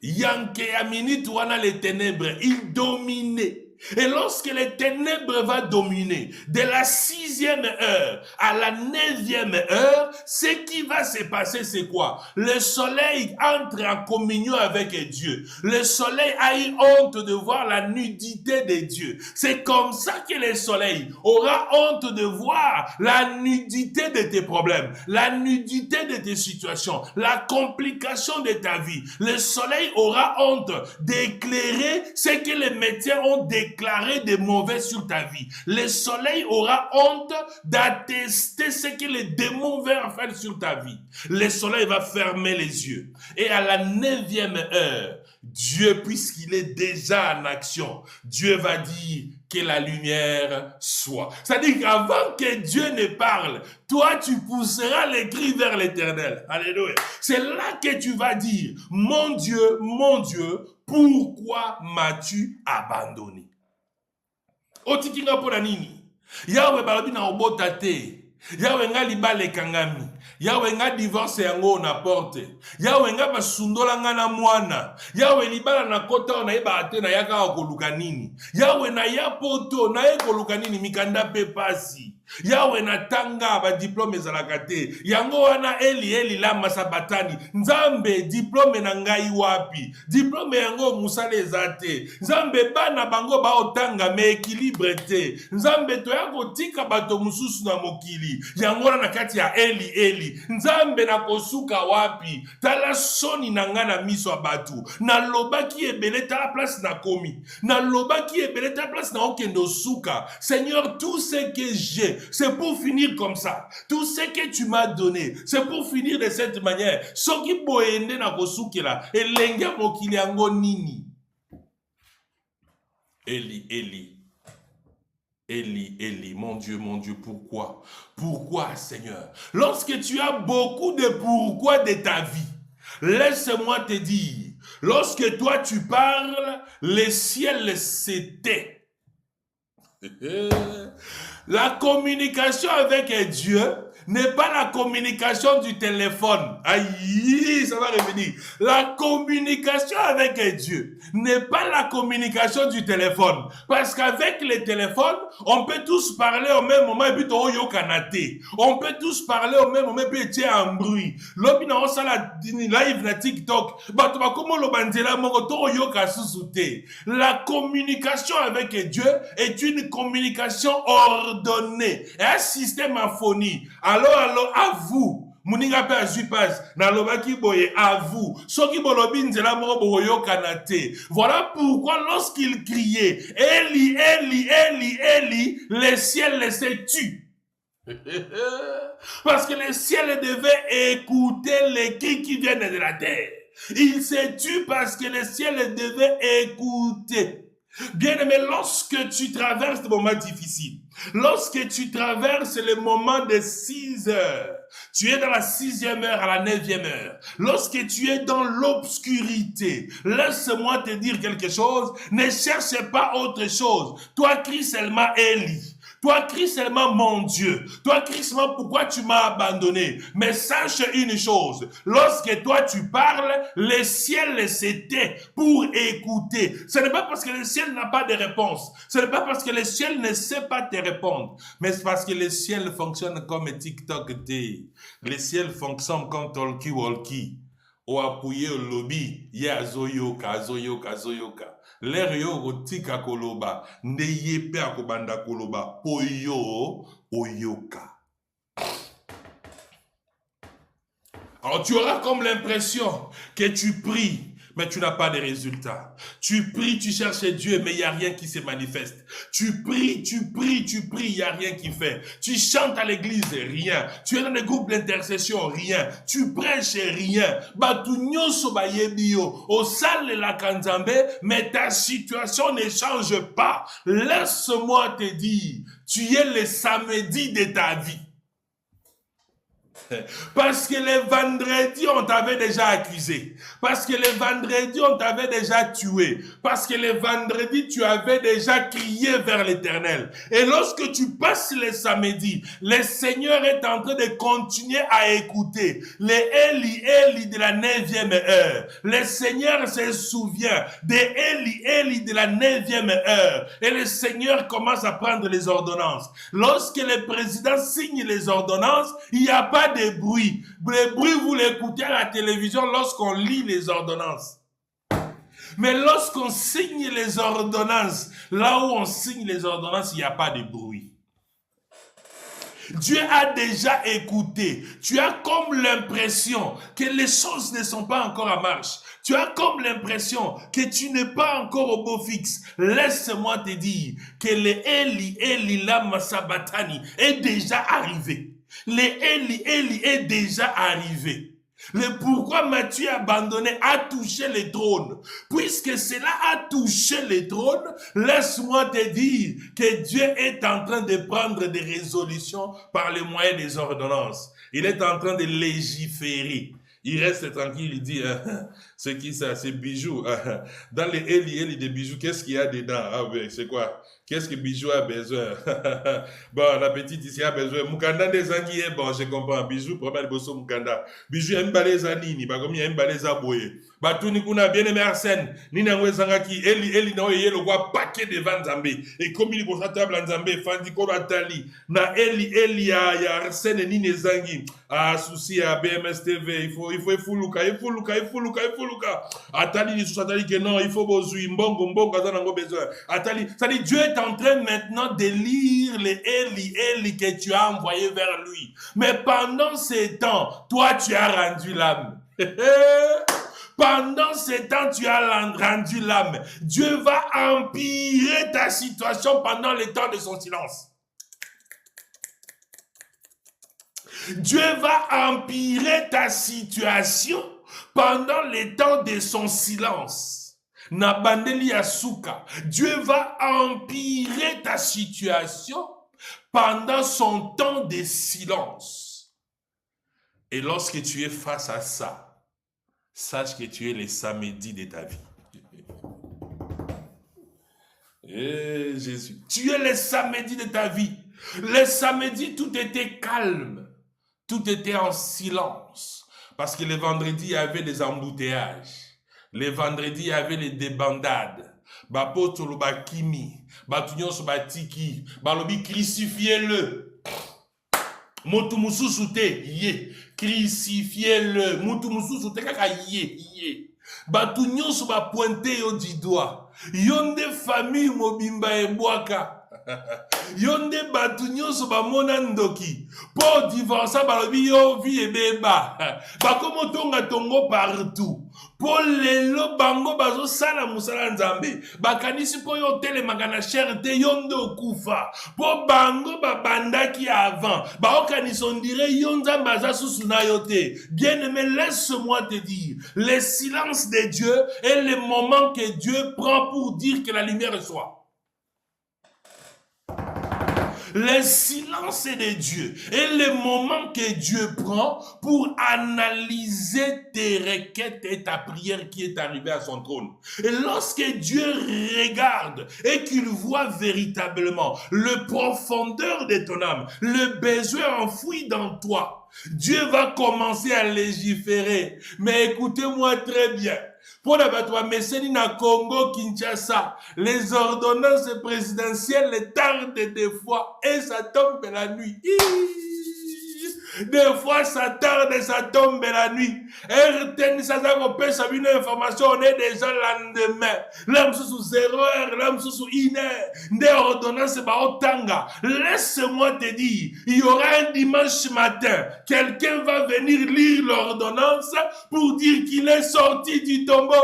Yanke a minute wana les ténèbres, il dominait. Et lorsque les ténèbres vont dominer, de la 6e heure à la 9e heure, ce qui va se passer, c'est quoi? Le soleil entre en communion avec Dieu. Le soleil a eu honte de voir la nudité de Dieu. C'est comme ça que le soleil aura honte de voir la nudité de tes problèmes, la nudité de tes situations, la complication de ta vie. Le soleil aura honte d'éclairer ce que les médecins ont déclaré de mauvais sur ta vie. Le soleil aura honte d'attester ce que les démons veulent faire sur ta vie. Le soleil va fermer les yeux. Et à la 9e heure, Dieu, puisqu'il est déjà en action, Dieu va dire que la lumière soit. C'est-à-dire qu'avant que Dieu ne parle, toi, tu pousseras les cris vers l'Éternel. Alléluia. C'est là que tu vas dire, mon Dieu, pourquoi m'as-tu abandonné? Otikinga pona nini? Yahweh balobi na obota te. Yahweh nga libale kangami. Yahweh nga divorce yango na porte. Yahweh nga basundola nga na mwana. Yahweh libala na kota na yeba ate na yaka koluka nini. Yahweh na ya poto na ye koluka nini mikanda pe pasi. Yahweh na tanga ba diplôme ezalaka te. Yango wana eli lama sabatani. Nzambe diplôme na ngai wapi? Diplôme yango musala ezate. Nzambe bana bango ba otanga me équilibre te. Nzambe to yako tika bato mususu na mokili. Yango na kati ya eli. Nzambe na kosuka wapi? Tala soni na nga na miso abatu. Na lobaki ebele tala place na komi. Na lobaki ebele tala place na okendo suka. Seigneur, tout ce que j'ai, c'est pour finir comme ça. Tout ce que tu m'as donné, c'est pour finir de cette manière. Soki boende na kosukela, elenge mokili yango nini. Eli, mon Dieu, pourquoi? Pourquoi, Seigneur? Lorsque tu as beaucoup de pourquoi de ta vie, laisse-moi te dire, lorsque toi tu parles, le ciel se tait. La communication avec Dieu n'est pas la communication du téléphone. Aïe, ça va revenir. La communication avec Dieu n'est pas la communication du téléphone. Parce qu'avec le téléphone, on peut tous parler au même moment et puis on peut tous parler au même moment et puis tu es en bruit. L'obina on sala live na TikTok. La communication avec Dieu est une communication ordonnée. Un système aphonie. Alors, à vous. Muninga pe azuipas na lobaki boye à vous. Soki bolobi nzela moko boyo kanate. Voilà pourquoi lorsqu'il criait Eli, le ciel laissait tu. Parce que le ciel devait écouter les cris qui viennent de la terre. Il s'est tu parce que le ciel devait écouter. Bien-aimé, lorsque tu traverses des moments difficiles, lorsque tu traverses les moments de 6 heures, tu es dans la 6e heure à la 9e heure, lorsque tu es dans l'obscurité, laisse-moi te dire quelque chose, ne cherche pas autre chose. Toi, crie seulement Eli. Toi, crie seulement mon Dieu. Toi, crie seulement pourquoi tu m'as abandonné. Mais sache une chose. Lorsque toi tu parles, le ciel se tait pour écouter. Ce n'est pas parce que le ciel n'a pas de réponse. Ce n'est pas parce que le ciel ne sait pas te répondre. Mais c'est parce que le ciel fonctionne comme TikTok T. Le ciel fonctionne comme talkie-walkie. Ou appuyer au lobby. Ya azoyoka. L'air yo otika koloba, ndeye pe akobanda koloba, poyo oyoka. Alors tu auras comme l'impression que tu pries, mais tu n'as pas de résultats. Tu pries, tu cherches Dieu, mais il n'y a rien qui se manifeste. Tu pries, il n'y a rien qui fait. Tu chantes à l'église, rien. Tu es dans des groupes d'intercession, rien. Tu prêches, rien. Mais ta situation ne change pas. Laisse-moi te dire, tu es le samedi de ta vie. Parce que les vendredis, on t'avait déjà accusé. Parce que les vendredis, on t'avait déjà tué. Parce que les vendredis, tu avais déjà crié vers l'Éternel. Et lorsque tu passes les samedis, le Seigneur est en train de continuer à écouter. Les Eli de la 9e heure. Le Seigneur se souvient des Eli de la 9e heure. Et le Seigneur commence à prendre les ordonnances. Lorsque le président signe les ordonnances, il n'y a pas de bruit. Le bruit, vous l'écoutez à la télévision lorsqu'on lit les ordonnances. Mais lorsqu'on signe les ordonnances, là où on signe les ordonnances, il n'y a pas de bruit. Dieu a déjà écouté. Tu as comme l'impression que les choses ne sont pas encore en marche. Tu as comme l'impression que tu n'es pas encore au beau fixe. Laisse-moi te dire que le Eli lama sabatani est déjà arrivé. Le Eli est déjà arrivé. Le pourquoi Matthieu abandonné a touché le trône. Puisque cela a touché le trône, laisse-moi te dire que Dieu est en train de prendre des résolutions par le moyen des ordonnances. Il est en train de légiférer. Il reste tranquille, il dit, c'est qui ça? C'est bijoux. Dans les Eli des bijoux, qu'est-ce qu'il y a dedans? Ah oui, c'est quoi? Qu'est-ce que Bijou a besoin? Bon, la petite ici a besoin. Mukanda des anguilles, bon, je comprends. Bijou, premier bosso Mukanda. Bijou aime baleza nini, bah comme il aime baleza boye. Bah tout ni kuna bien aimé Arsène. Nina ngwezanga ki Eli na oye le roi paquet de vents Nzambé. Et comme il est table Nzambé, fandi ko atali. Na Eli ya Arsène ni nezangi. Ah souci à BMS TV, il faut fuluka. Atali ni atali que non, il faut bozui mbongo azana ngo besoin. Atali, ça dit Dieu est en train maintenant de lire les Eli que tu as envoyé vers lui. Mais pendant ces temps, toi tu as rendu l'âme. Pendant ces temps, tu as rendu l'âme. Dieu va empirer ta situation pendant le temps de son silence. Dieu va empirer ta situation pendant le temps de son silence. Nabandeli Asuka. Dieu va empirer ta situation pendant son temps de silence. Et lorsque tu es face à ça, sache que tu es le samedi de ta vie. Eh Jésus, tu es le samedi de ta vie. Le samedi, tout était calme. Tout était en silence. Parce que le vendredi, il y avait des embouteillages. Le vendredi, il y avait les débandades. Bapotolo bakimi. Batunyon so batiki. Balobi crucifiez-le. Motumusu te ye. Crucifiez-le. Motumusu te kaka ye. Batunyon so ba pointe yo du doigt. Yonde famille mobimba e boaka. Yonde batu nyonso bamona ndoki po divorcer balobi yo vie ebeba bakomo tonga tongo partout po lelo bango bazo sala musala nzambe bakanisi po yo telemaka na cherté yonde okufa po bango babandaki avant baokanisi on dirait yo nzambe aza susu na yo te. Bien-aimé, laisse-moi te dire, le silence de Dieu est le moment que Dieu prend pour dire que la lumière soit. Le silence de Dieu est le moment que Dieu prend pour analyser tes requêtes et ta prière qui est arrivée à son trône. Et lorsque Dieu regarde et qu'il voit véritablement le profondeur de ton âme, le besoin enfoui dans toi, Dieu va commencer à légiférer. Mais écoutez-moi très bien. Pour la bataille, Messeni na Congo, Kinshasa, les ordonnances présidentielles tardent des fois et ça tombe la nuit. Des fois, ça tarde et ça tombe la nuit. RTN, ça a une information, on est déjà lendemain. L'homme sous 0 heure, l'homme sous 1 heure. Des ordonnances, tanga. Laisse-moi te dire, il y aura un dimanche matin, quelqu'un va venir lire l'ordonnance pour dire qu'il est sorti du tombeau.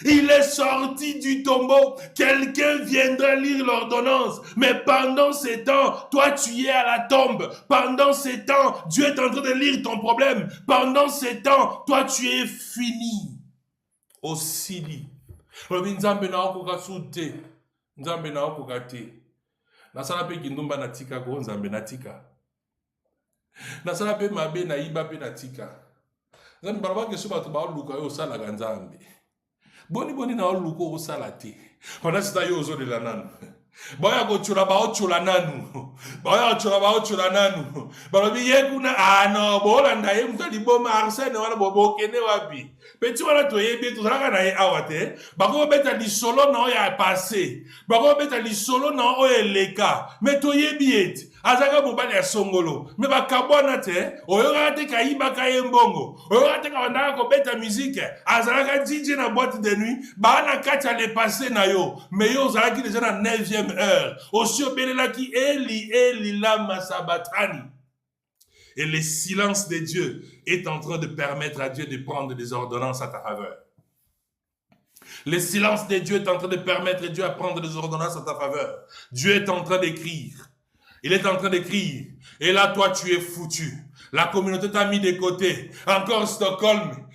Il est sorti du tombeau. Quelqu'un viendra lire l'ordonnance. Mais pendant ce temps, toi tu es à la tombe. Pendant ce temps, Dieu est en train de lire ton problème. Pendant ce temps, toi tu es fini. Osili. Nzambe na okoka sute. Nzambe na okoka te. Nasala pe kindumba natika ko nzambe natika. nasala pe mabe na iba pe na tika nzambe balaba ke so bato baoluka yo osalaka nzambe boni na oluka osala te wana sita yo ozolela nanu baya kochula baochula nanu baya kochula baochula nanu balobi ye kuna no bolanda ye mutu liboma arsene wana bobokende wapi peti wana toyebi tozalaka na ye awa te bakobeta lisolo na oyo ya passé bakobeta lisolo na oyo eleka me toyebi ete azaka mobali ya songolo me bakabwana te oyokaka te kayibaka ye mbongo oyokaka te kabandaka kobeta mizike azalaka DJ na boîte de nuit baa na kati ya le passé na yo me yo ozalaki deja na 9e heure osi obelelaki eli lama sabatani. Et le silence de Dieu est en train de permettre à Dieu de prendre des ordonnances à ta faveur. Le silence de Dieu est en train de permettre à Dieu à prendre des ordonnances à ta faveur. Dieu est en train d'écrire. Il est en train d'écrire. Et là, toi, tu es foutu. La communauté t'a mis de côté. Encore Stockholm.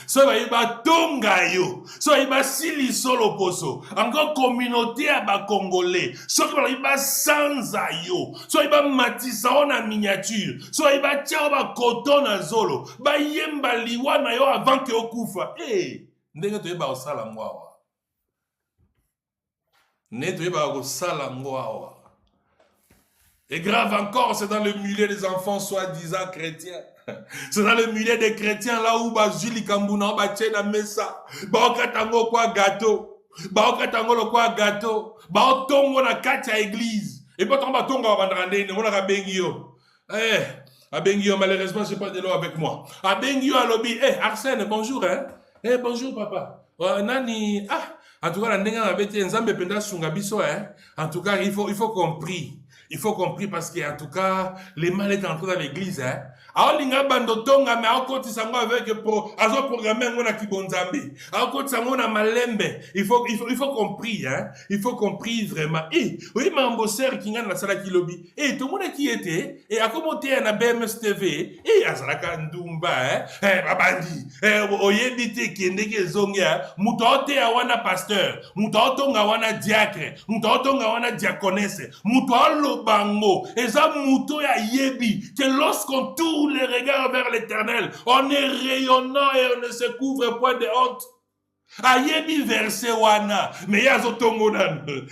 So iba tonga yo. So iba sili solo poso. Encore communauté à ba congolais. So iba sanza yo. So iba matisa ona miniature. So iba tia ba coton na zolo. Ba yemba liwa na yo avant que okufa. Eh, ndenge to iba osala ngwawa. Ne to iba osala ngwawa. Et grave encore, c'est dans le milieu des enfants soi-disant chrétiens. C'est dans le milieu des chrétiens là où Bazuli Kambuna Bachena Mesa. Baokatango kwa gâteau. Baokatango lo kwa gâteau. Baotongo na katia église. Et pas tomba tonga bandrande ne mona bengio. Abengio malheureusement j'ai pas de l'eau avec moi. Abengio à lobby. Arsène, bonjour hein. Bonjour papa. Nani en tout cas la ndenga na beti nzambe penda sunga biso hein. En tout cas il faut compris. Il faut compris parce qu'en tout cas, les mal est entré dans l'église. Hein? Alors, il y a bando tonga, mais alors, quand ils sont avec azo programmé, on a qui bonzambe. Alors, quand ils sont on a malembe. Il faut compris, hein? Il faut compris vraiment. Oui, mais un bosseur qui n'a pas sala qui lobby. Tout le monde qui était, et à commenter à la BMS TV, à Salaka Ndumba, babandi, oyebite qui n'est que zongia, moutote à wana pasteur, moutote à wana diacre, moutote à wana diaconesse, moutote bango, et ça mouto ya yebi, que lorsqu'on tourne les regards vers l'éternel, on est rayonnant et on ne se couvre point de honte. Ayebi verse wana, mais ya zotongo nanu,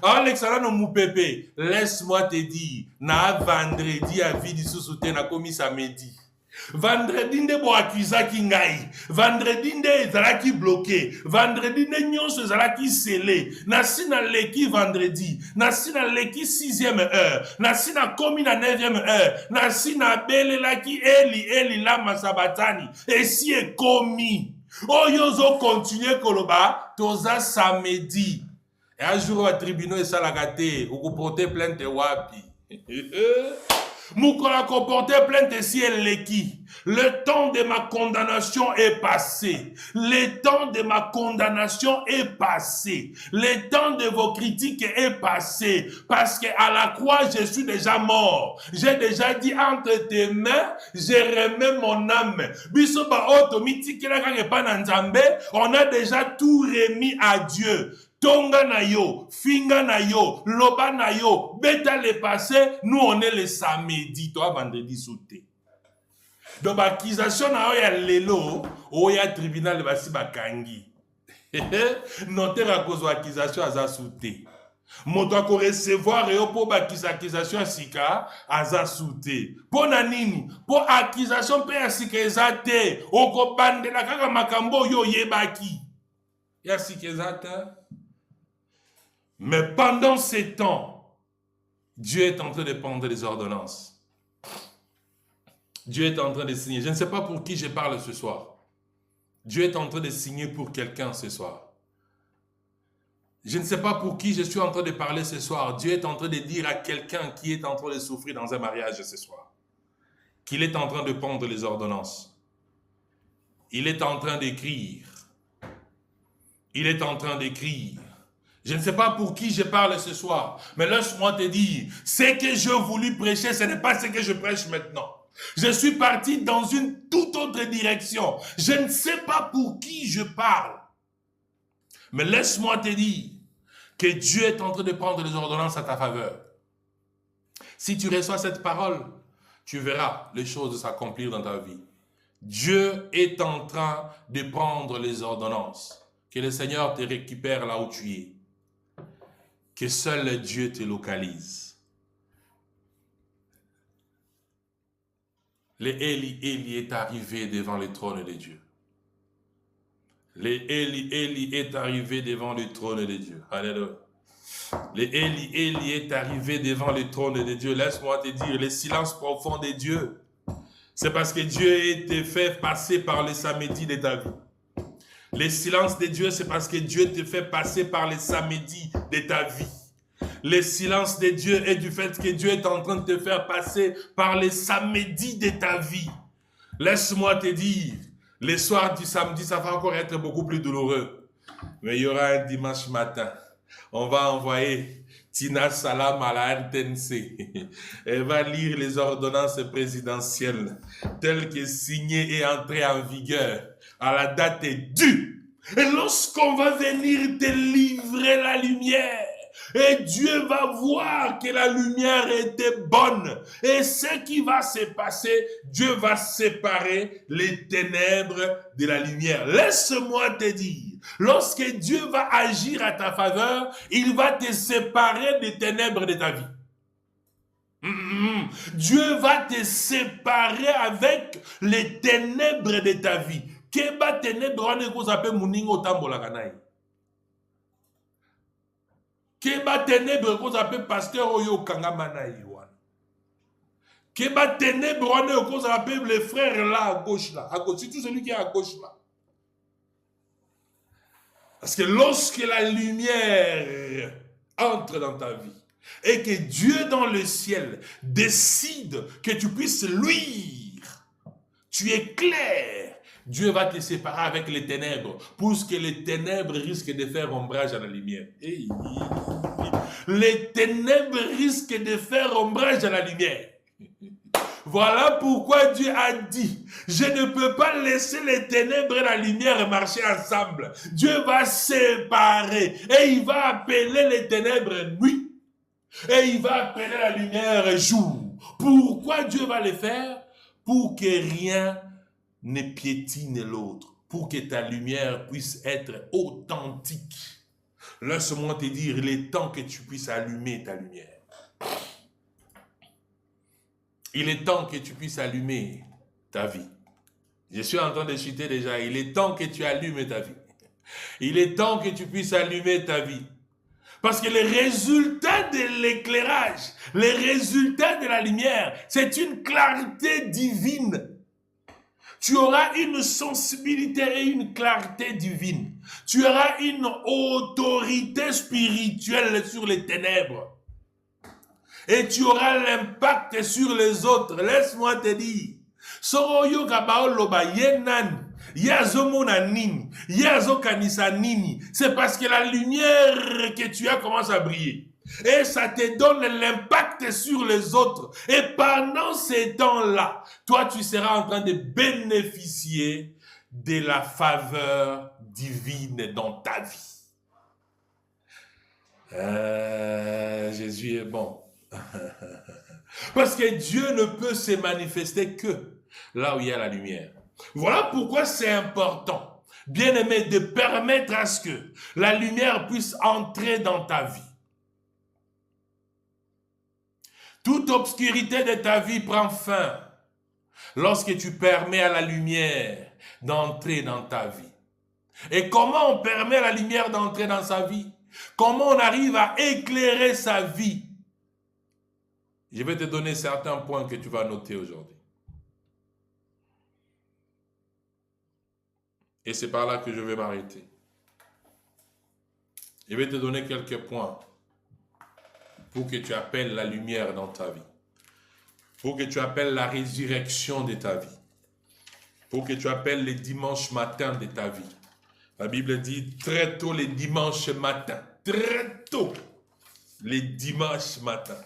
Alexandre Moupepe, laisse-moi te dire, na vendredi à vidi sous-souté na commis samedi. Vendredi nde bo akizaki ngai, vendredi nde ezalaki bloqué, vendredi nde nyonso ezalaki scellé, nasi na leki vendredi, nasi na leki 6e heure, nasi na komi na 9e heure, nasi na belelaki eli lama sabatani, esi ekomi. Oyo zo continue koloba, toza samedi. Et un jour au tribunal esalaka te, okoporte plainte wapi. Moukola comporté plainte si elle l'équi. Le temps de ma condamnation est passé. Le temps de ma condamnation est passé. Le temps de vos critiques est passé. Parce que à la croix, je suis déjà mort. J'ai déjà dit entre tes mains, je remets mon âme. On a déjà tout remis à Dieu. Tonga na yo, finga na yo, loba na yo, beta le passé, nous on est le samedi, toi vendredi sauté. Donc accusation na yo ya lelo, o ya tribunal basi bakangi. Noter à cause de accusation aza sauté. Moto ako recevoir yo po ba accusation sika aza sauté. Po na nini? Po accusation pe sika ezate, oko bandela kaka makambo yo yebaki. Ya sika ezate. Mais pendant ces temps, Dieu est en train de prendre des ordonnances. Dieu est en train de signer. Je ne sais pas pour qui je parle ce soir. Dieu est en train de signer pour quelqu'un ce soir. Je ne sais pas pour qui je suis en train de parler ce soir. Dieu est en train de dire à quelqu'un qui est en train de souffrir dans un mariage ce soir qu'il est en train de prendre les ordonnances. Il est en train d'écrire. Il est en train d'écrire. Je ne sais pas pour qui je parle ce soir, mais laisse-moi te dire, ce que je voulu prêcher, ce n'est pas ce que je prêche maintenant. Je suis parti dans une toute autre direction. Je ne sais pas pour qui je parle. Mais laisse-moi te dire que Dieu est en train de prendre les ordonnances à ta faveur. Si tu reçois cette parole, tu verras les choses s'accomplir dans ta vie. Dieu est en train de prendre les ordonnances. Que le Seigneur te récupère là où tu es. Que seul Dieu te localise. Le Eli est arrivé devant le trône de Dieu. Le Eli est arrivé devant le trône de Dieu. Alléluia. Le Eli est arrivé devant le trône de Dieu. Laisse-moi te dire, le silence profond de Dieu, c'est parce que Dieu te fait passer par les samedis de ta vie. Le silence de Dieu, c'est parce que Dieu te fait passer par les samedis de ta vie. Le silence de Dieu est du fait que Dieu est en train de te faire passer par les samedis de ta vie. Laisse-moi te dire, les soirs du samedi, ça va encore être beaucoup plus douloureux. Mais il y aura un dimanche matin. On va envoyer Tina Salam à la RTNC. Elle va lire les ordonnances présidentielles telles que signées et entrées en vigueur à la date due. Et lorsqu'on va venir te livrer la lumière, et Dieu va voir que la lumière était bonne. Et ce qui va se passer, Dieu va séparer les ténèbres de la lumière. Laisse-moi te dire, lorsque Dieu va agir à ta faveur, il va te séparer des ténèbres de ta vie. Dieu va te séparer avec les ténèbres de ta vie. Keba ténèbres, on est qu'on appelle Mouningo Tambola Kanaï. Keba ténèbres qu'on appelle pasteur Oyo Kangamana Iwan. Keba ténèbres qu'on appelle les frères là à gauche là. À gauche, c'est tout celui qui est à gauche là. Parce que lorsque la lumière entre dans ta vie et que Dieu dans le ciel décide que tu puisses luire, tu es clair. Dieu va te séparer avec les ténèbres, pour que les ténèbres risquent de faire ombrage à la lumière. Les ténèbres risquent de faire ombrage à la lumière. Voilà pourquoi Dieu a dit, je ne peux pas laisser les ténèbres et la lumière marcher ensemble. Dieu va séparer et il va appeler les ténèbres nuit et il va appeler la lumière jour. Pourquoi Dieu va le faire? Pour que rien ne piétine l'autre, pour que ta lumière puisse être authentique. Laisse-moi te dire, il est temps que tu puisses allumer ta lumière. Il est temps que tu puisses allumer ta vie. Je suis en train de chuter déjà. Il est temps que tu allumes ta vie. Il est temps que tu puisses allumer ta vie. Parce que les résultats de l'éclairage, les résultats de la lumière, c'est une clarté divine. Tu auras une sensibilité et une clarté divine. Tu auras une autorité spirituelle sur les ténèbres. Et tu auras l'impact sur les autres. Laisse-moi te dire. Soroyo kabaoloba yenan. Yazomona nini. Yazokanisa nini. C'est parce que la lumière que tu as commence à briller. Et ça te donne l'impact sur les autres. Et pendant ces temps-là, toi, tu seras en train de bénéficier de la faveur divine dans ta vie. Jésus est bon. Parce que Dieu ne peut se manifester que là où il y a la lumière. Voilà pourquoi c'est important, bien aimé, de permettre à ce que la lumière puisse entrer dans ta vie. Toute obscurité de ta vie prend fin lorsque tu permets à la lumière d'entrer dans ta vie. Et comment on permet à la lumière d'entrer dans sa vie? Comment on arrive à éclairer sa vie? Je vais te donner certains points que tu vas noter aujourd'hui. Et c'est par là que je vais m'arrêter. Je vais te donner quelques points pour que tu appelles la lumière dans ta vie. Pour que tu appelles la résurrection de ta vie. Pour que tu appelles les dimanches matins de ta vie. La Bible dit très tôt les dimanches matins. Très tôt les dimanches matins.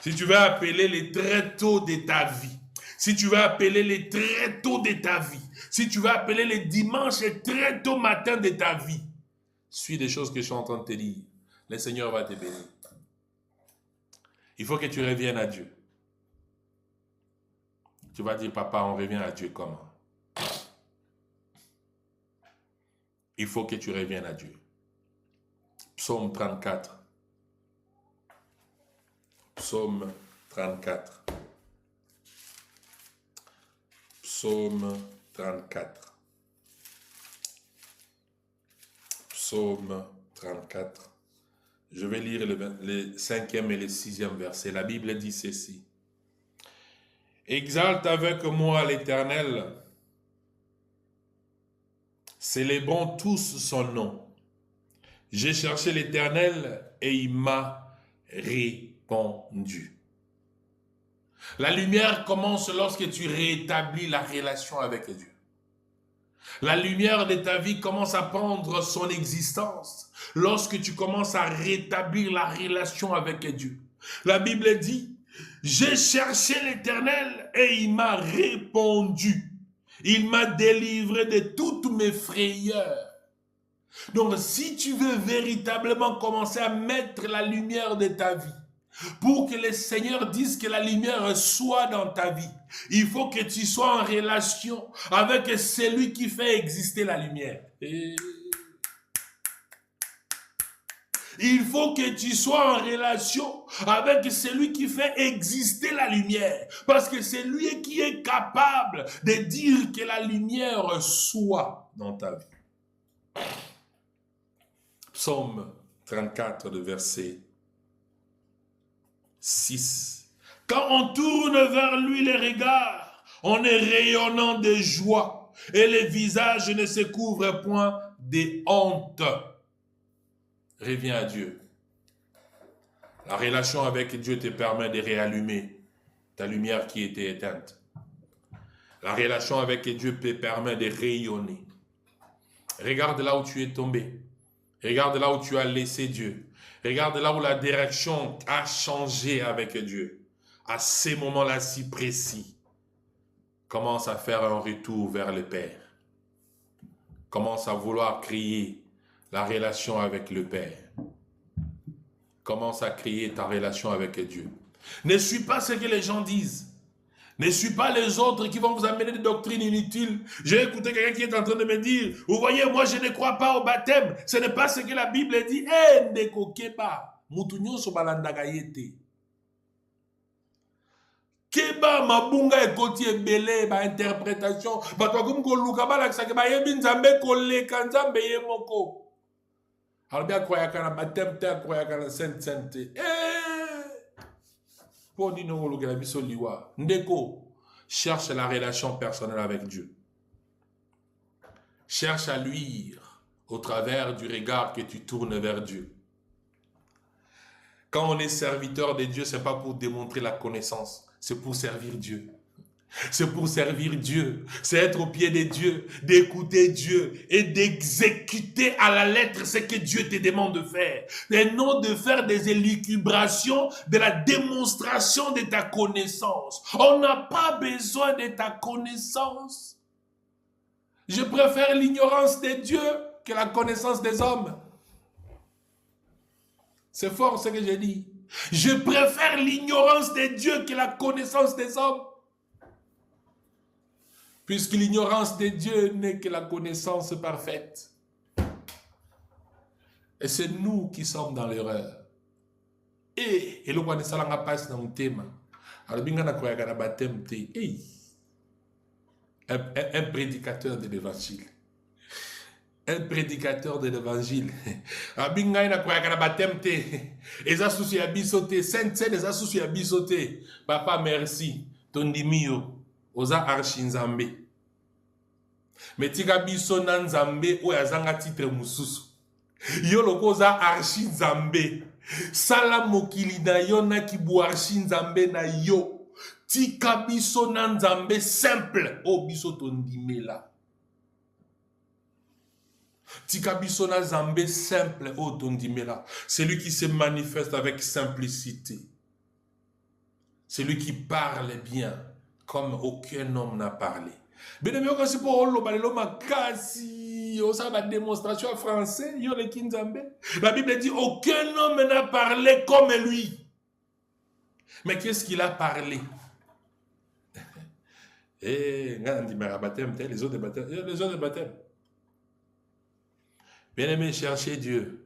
Si tu veux appeler les très tôt de ta vie, si tu veux appeler les très tôt de ta vie, si tu veux appeler les dimanches et très tôt matin de ta vie, suis des choses que je suis en train de te dire. Le Seigneur va te bénir. Il faut que tu reviennes à Dieu. Tu vas dire, papa, on revient à Dieu comment? Il faut que tu reviennes à Dieu. Psaume 34. Psaume 34. Psaume 34. Psaume 34. Je vais lire le 5e et le 6e verset. La Bible dit ceci. Exalte avec moi l'Éternel. Célébrons tous son nom. J'ai cherché l'Éternel et il m'a répondu. La lumière commence lorsque tu rétablis la relation avec Dieu. La lumière de ta vie commence à prendre son existence lorsque tu commences à rétablir la relation avec Dieu. La Bible dit, j'ai cherché l'Éternel et il m'a répondu. Il m'a délivré de toutes mes frayeurs. Donc, si tu veux véritablement commencer à mettre la lumière de ta vie, pour que le Seigneur dise que la lumière soit dans ta vie, il faut que tu sois en relation avec celui qui fait exister la lumière. Il faut que tu sois en relation avec celui qui fait exister la lumière. Parce que c'est lui qui est capable de dire que la lumière soit dans ta vie. Psaume 34, le verset 6. Quand on tourne vers lui les regards, on est rayonnant de joie et les visages ne se couvrent point de honte. Reviens à Dieu. La relation avec Dieu te permet de réallumer ta lumière qui était éteinte. La relation avec Dieu te permet de rayonner. Regarde là où tu es tombé. Regarde là où tu as laissé Dieu. Regarde là où la direction a changé avec Dieu. À ces moments-là si précis, commence à faire un retour vers le Père. Commence à vouloir créer la relation avec le Père. Commence à créer ta relation avec Dieu. Ne suis pas ce que les gens disent. Ne suis pas les autres qui vont vous amener des doctrines inutiles. J'ai écouté quelqu'un qui est en train de me dire, vous voyez, moi je ne crois pas au baptême. Ce n'est pas ce que la Bible dit. Eh, ndeko keba, mutunyo so balandaka yete. Keba mabunga ekoti ebele ba interprétation. Bato comme ko luka ba laksa ke ba yebi nzambe ko leka nzambe ye moko. Alors bien croyaka kana baptême te croyaka kana sainte. Pour dire non le biso liwa. Ndeko, cherche la relation personnelle avec Dieu. Cherche à luire au travers du regard que tu tournes vers Dieu. Quand on est serviteur de Dieu, ce n'est pas pour démontrer la connaissance, c'est pour servir Dieu. C'est pour servir Dieu, c'est être au pied de Dieu, d'écouter Dieu et d'exécuter à la lettre ce que Dieu te demande de faire. Et non de faire des élucubrations de la démonstration de ta connaissance. On n'a pas besoin de ta connaissance. Je préfère l'ignorance de Dieu que la connaissance des hommes. C'est fort ce que j'ai dit. Je préfère l'ignorance de Dieu que la connaissance des hommes. Puisque l'ignorance de Dieu n'est que la connaissance parfaite. Et c'est nous qui sommes dans l'erreur. Et le roi de Salanga passe dans le thème. Alors, un prédicateur de l'évangile. Un prédicateur de l'évangile. Papa, merci. Ton dimio. Oza archinzambe. Metika biso na nzambe oyo azanga titre mususu. Yo loko oza archinzambe. Sala mokili na yo na kibu archinzambe na yo. Tika biso na nzambe simple. O biso tondimela. Tika biso na nzambe simple. O tondimela. Celui qui se manifeste avec simplicité. Celui qui parle bien. Comme aucun homme n'a parlé. La Bible dit aucun homme n'a parlé comme lui. Mais qu'est-ce qu'il a parlé? Et les autres de baptême. Les autres de baptême. Bien-aimé, cherchez Dieu.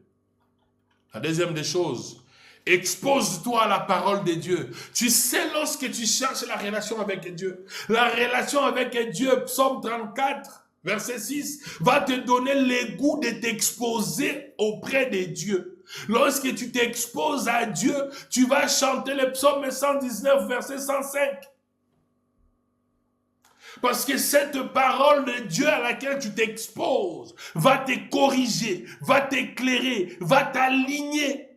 La deuxième des choses, expose-toi à la parole de Dieu. Tu sais, lorsque tu cherches la relation avec Dieu, la relation avec Dieu, Psaume 34, verset 6, va te donner le goût de t'exposer auprès de Dieu. Lorsque tu t'exposes à Dieu, tu vas chanter le psaume 119, verset 105. Parce que cette parole de Dieu à laquelle tu t'exposes va te corriger, va t'éclairer, va t'aligner.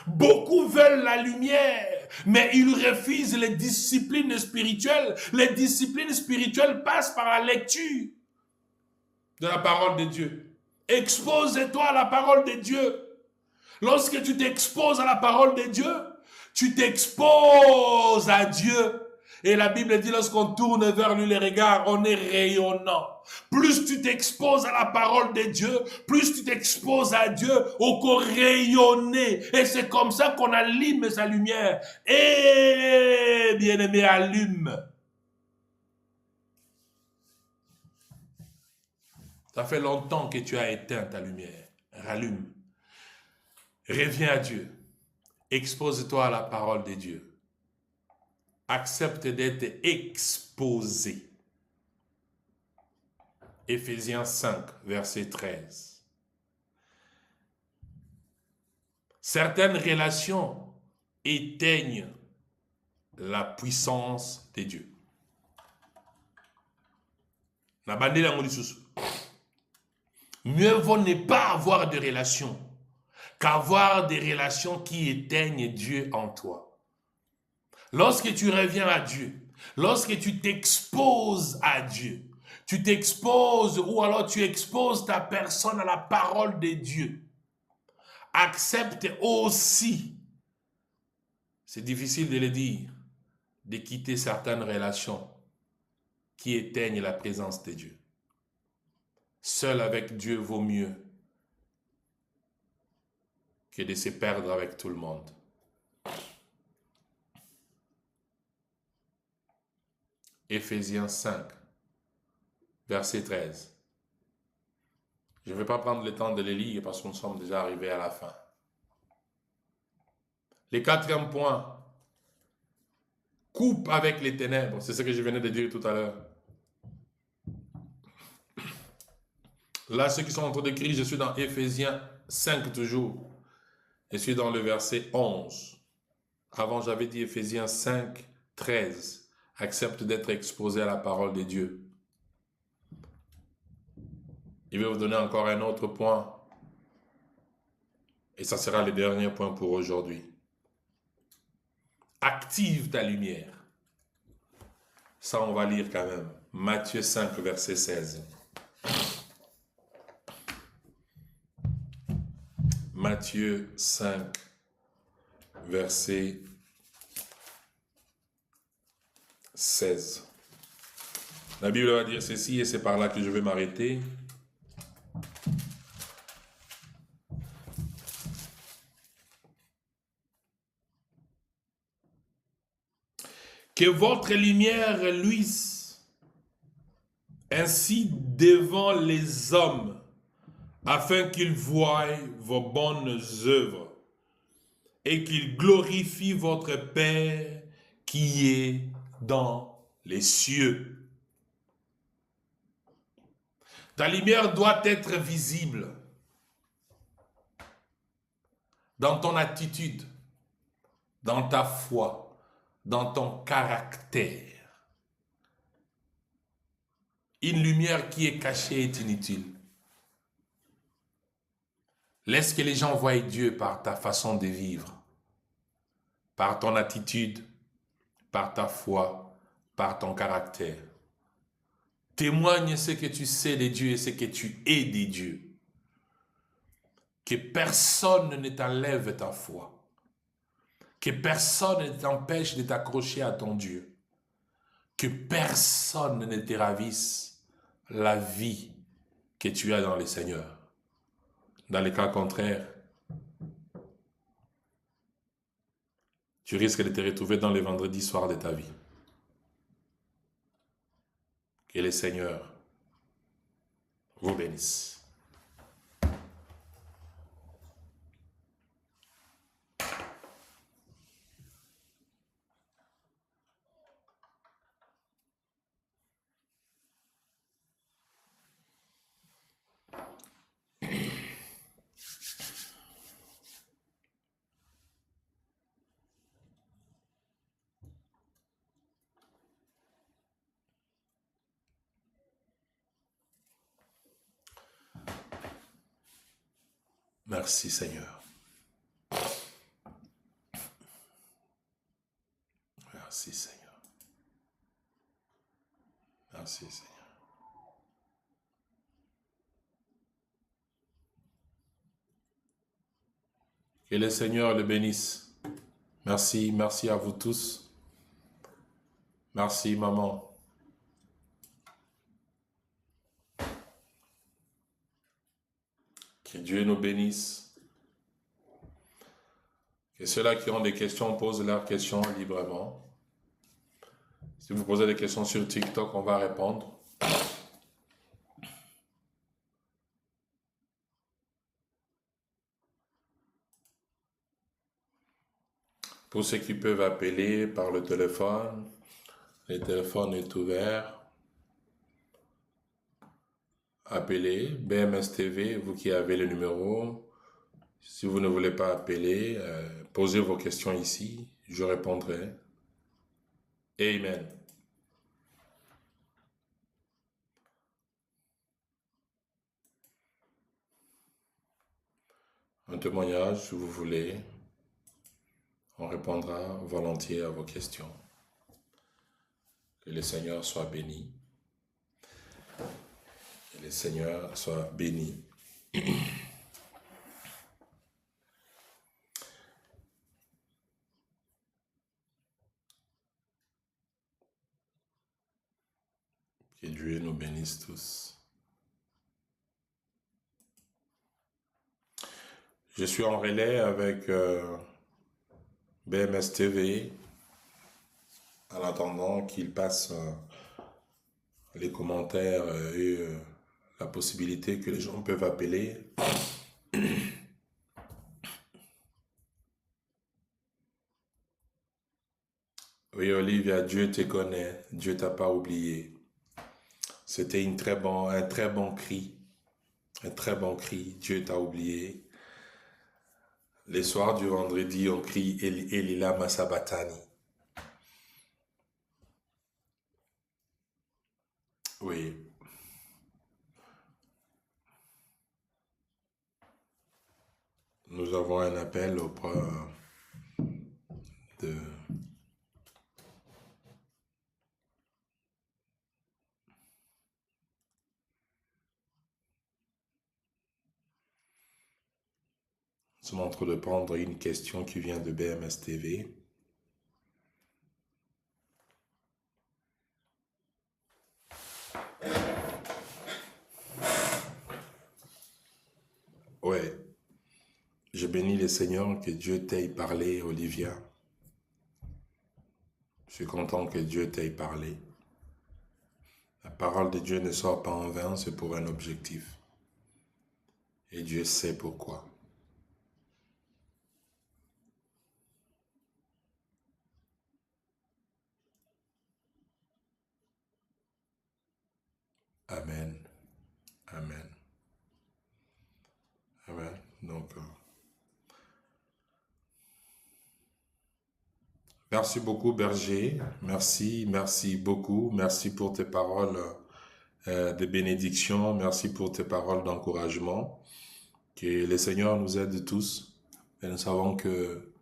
Beaucoup veulent la lumière, mais ils refusent les disciplines spirituelles. Les disciplines spirituelles passent par la lecture de la parole de Dieu. Expose-toi à la parole de Dieu. Lorsque tu t'exposes à la parole de Dieu, tu t'exposes à Dieu. Et la Bible dit, lorsqu'on tourne vers lui les regards, on est rayonnant. Plus tu t'exposes à la parole de Dieu, plus tu t'exposes à Dieu, au corps rayonné. Et c'est comme ça qu'on allume sa lumière. Et bien-aimé, allume. Ça fait longtemps que tu as éteint ta lumière. Rallume. Reviens à Dieu. Expose-toi à la parole de Dieu. Accepte d'être exposé. Éphésiens 5, verset 13. Certaines relations éteignent la puissance de Dieu. Mieux vaut ne pas avoir de relations qu'avoir des relations qui éteignent Dieu en toi. Lorsque tu reviens à Dieu, lorsque tu t'exposes à Dieu, tu t'exposes ou alors tu exposes ta personne à la parole de Dieu, accepte aussi, c'est difficile de le dire, de quitter certaines relations qui éteignent la présence de Dieu. Seul avec Dieu vaut mieux que de se perdre avec tout le monde. Éphésiens 5, verset 13. Je ne vais pas prendre le temps de les lire parce que nous sommes déjà arrivés à la fin. Le quatrième point, coupe avec les ténèbres. C'est ce que je venais de dire tout à l'heure. Là, ceux qui sont en train d'écrire, je suis dans Éphésiens 5 toujours. Je suis dans le verset 11. Avant, j'avais dit Éphésiens 5, 13. Accepte d'être exposé à la parole de Dieu. Il va vous donner encore un autre point. Et ça sera le dernier point pour aujourd'hui. Active ta lumière. Ça, on va lire quand même. Matthieu 5, verset 16. Matthieu 5, verset 16. La Bible va dire ceci et c'est par là que je vais m'arrêter. Que votre lumière luise ainsi devant les hommes, afin qu'ils voient vos bonnes œuvres et qu'ils glorifient votre Père qui est dans les cieux. Ta lumière doit être visible dans ton attitude, dans ta foi, dans ton caractère. Une lumière qui est cachée est inutile. Laisse que les gens voient Dieu par ta façon de vivre, par ton attitude, par ta foi, par ton caractère. Témoigne ce que tu sais de Dieu et ce que tu es de Dieu. Que personne ne t'enlève ta foi. Que personne ne t'empêche de t'accrocher à ton Dieu. Que personne ne te ravisse la vie que tu as dans le Seigneur. Dans le cas contraire, tu risques de te retrouver dans les vendredis soirs de ta vie. Que le Seigneur vous bénisse. Merci Seigneur. Merci Seigneur. Merci Seigneur. Que le Seigneur le bénisse. Merci, merci à vous tous. Merci maman. Que Dieu nous bénisse. Que ceux-là qui ont des questions posent leurs questions librement. Si vous posez des questions sur TikTok, on va répondre. Pour ceux qui peuvent appeler par le téléphone est ouvert. Appelez BMS TV, vous qui avez le numéro. Si vous ne voulez pas appeler, posez vos questions ici, je répondrai. Amen. Un témoignage, si vous voulez, on répondra volontiers à vos questions. Que le Seigneur soit béni. Que le Seigneur soit béni. Que Dieu nous bénisse tous. Je suis en relais avec BMS TV en attendant qu'il passe les commentaires et la possibilité que les gens peuvent appeler. Oui, Olivia, Dieu te connaît, Dieu t'a pas oublié. C'était un très bon cri, Dieu t'a oublié. Les soirs du vendredi, on crie Elila Masabatani. Oui. Nous avons un appel auprès de... Nous sommes en train de prendre une question qui vient de BMS TV. Ouais. Je bénis le Seigneur, que Dieu t'ait parlé, Olivia. Je suis content que Dieu t'ait parlé. La parole de Dieu ne sort pas en vain, c'est pour un objectif. Et Dieu sait pourquoi. Amen. Amen. Amen. Donc, merci beaucoup, Berger. Merci beaucoup. Merci pour tes paroles de bénédiction. Merci pour tes paroles d'encouragement. Que le Seigneur nous aide tous. Et nous savons que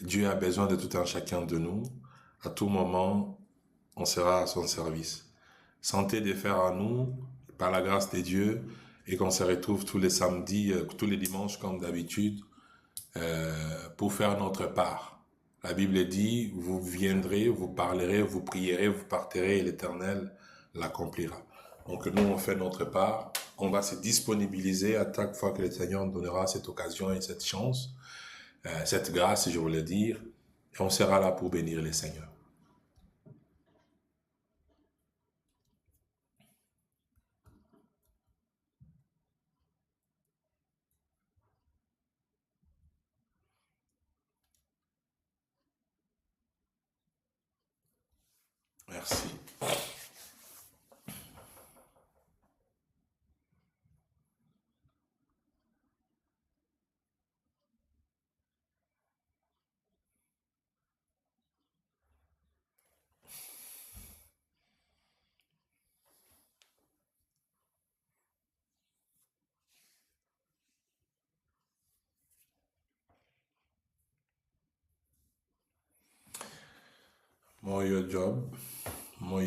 Dieu a besoin de tout un chacun de nous. À tout moment, on sera à son service. Sentez de faire à nous, par la grâce de Dieu, et qu'on se retrouve tous les samedis, tous les dimanches comme d'habitude, pour faire notre part. La Bible dit, vous viendrez, vous parlerez, vous prierez, vous partirez, et l'Éternel l'accomplira. Donc nous, on fait notre part. On va se disponibiliser à chaque fois que le Seigneur nous donnera cette occasion et cette chance, cette grâce, je voulais dire, et on sera là pour bénir le Seigneur. Merci. Mon job, mon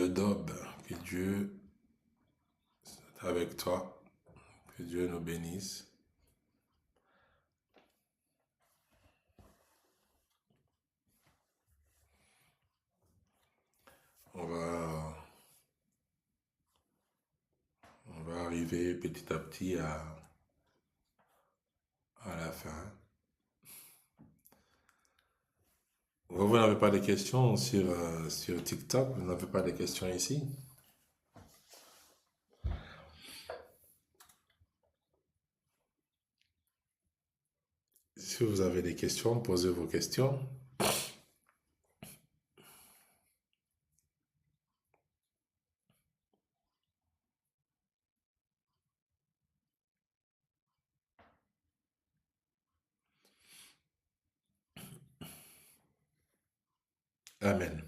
dob, que Dieu soit avec toi, que Dieu nous bénisse. On va arriver petit à petit à la fin. Vous n'avez pas de questions sur TikTok, vous n'avez pas de questions ici? Si vous avez des questions, posez vos questions. Amen.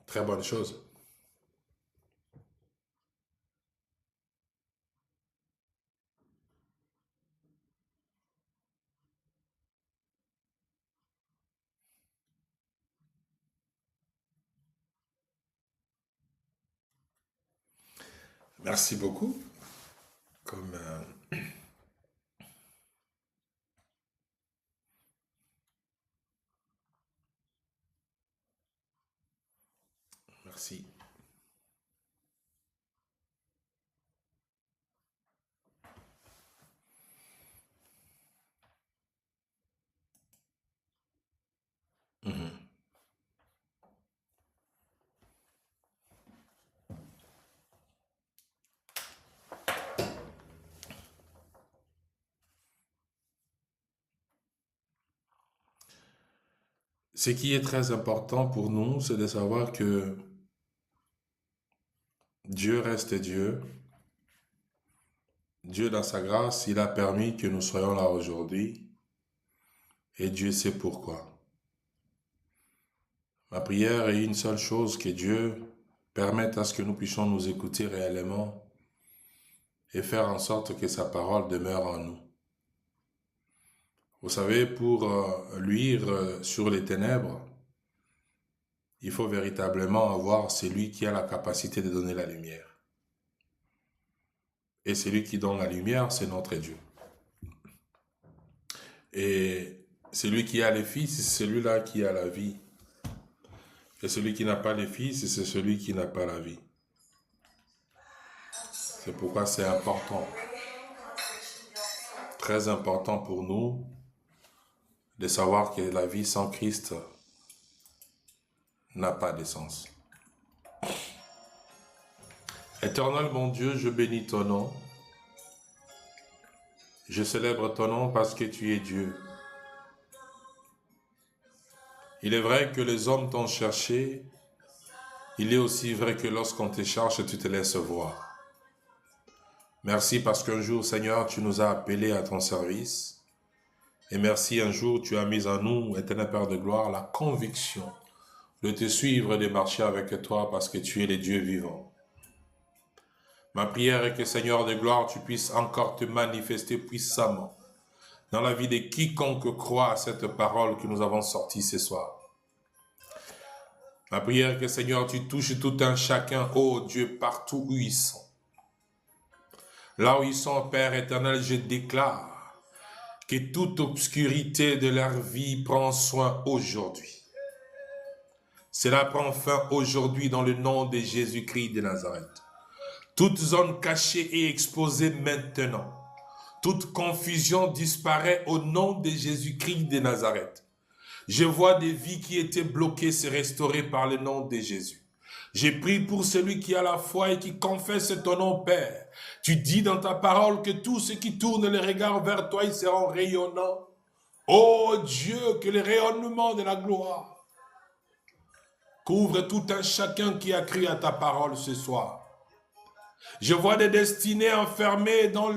Très bonne chose. Merci beaucoup. Merci. Ce qui est très important pour nous, c'est de savoir que Dieu reste Dieu. Dieu, dans sa grâce, il a permis que nous soyons là aujourd'hui. Et Dieu sait pourquoi. Ma prière est une seule chose, que Dieu permette à ce que nous puissions nous écouter réellement et faire en sorte que sa parole demeure en nous. Vous savez, pour luire sur les ténèbres, il faut véritablement avoir celui qui a la capacité de donner la lumière. Et celui qui donne la lumière, c'est notre Dieu. Et celui qui a les fils, c'est celui-là qui a la vie. Et celui qui n'a pas les fils, c'est celui qui n'a pas la vie. C'est pourquoi c'est important, très important pour nous, de savoir que la vie sans Christ n'a pas de sens. Éternel mon Dieu, je bénis ton nom. Je célèbre ton nom parce que tu es Dieu. Il est vrai que les hommes t'ont cherché. Il est aussi vrai que lorsqu'on te cherche, tu te laisses voir. Merci parce qu'un jour, Seigneur, tu nous as appelés à ton service. Et merci, un jour, tu as mis en nous, éternel Père de gloire, la conviction de te suivre et de marcher avec toi parce que tu es le Dieu vivant. Ma prière est que, Seigneur de gloire, tu puisses encore te manifester puissamment dans la vie de quiconque croit à cette parole que nous avons sortie ce soir. Ma prière est que, Seigneur, tu touches tout un chacun, ô Dieu, partout où ils sont. Là où ils sont, Père éternel, je déclare que toute obscurité de leur vie prend soin aujourd'hui. Cela prend fin aujourd'hui dans le nom de Jésus-Christ de Nazareth. Toute zone cachée et exposée maintenant. Toute confusion disparaît au nom de Jésus-Christ de Nazareth. Je vois des vies qui étaient bloquées se restaurer par le nom de Jésus. J'ai prié pour celui qui a la foi et qui confesse ton nom, Père. Tu dis dans ta parole que tous ceux qui tournent les regards vers toi, ils seront rayonnants. Oh Dieu, que le rayonnement de la gloire couvre tout un chacun qui a crié à ta parole ce soir. Je vois des destinées enfermées dans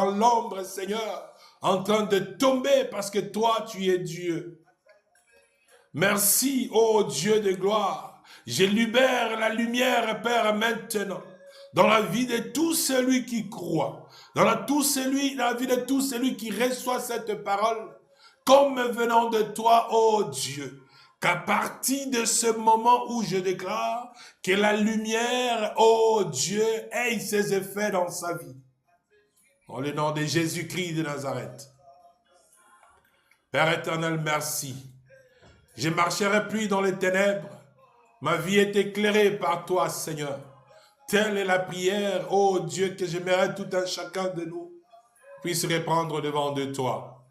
l'ombre, Seigneur, en train de tomber parce que toi, tu es Dieu. Merci, ô Dieu de gloire. Je libère la lumière, Père, maintenant, dans la vie de tout celui qui croit, dans la vie de tout celui qui reçoit cette parole, comme venant de toi, ô Dieu. Qu'à partir de ce moment où je déclare que la lumière, ô Dieu, ait ses effets dans sa vie. Dans le nom de Jésus-Christ de Nazareth. Père éternel, merci. Je ne marcherai plus dans les ténèbres. Ma vie est éclairée par toi, Seigneur. Telle est la prière, ô Dieu, que j'aimerais tout un chacun de nous puisse répandre devant de toi.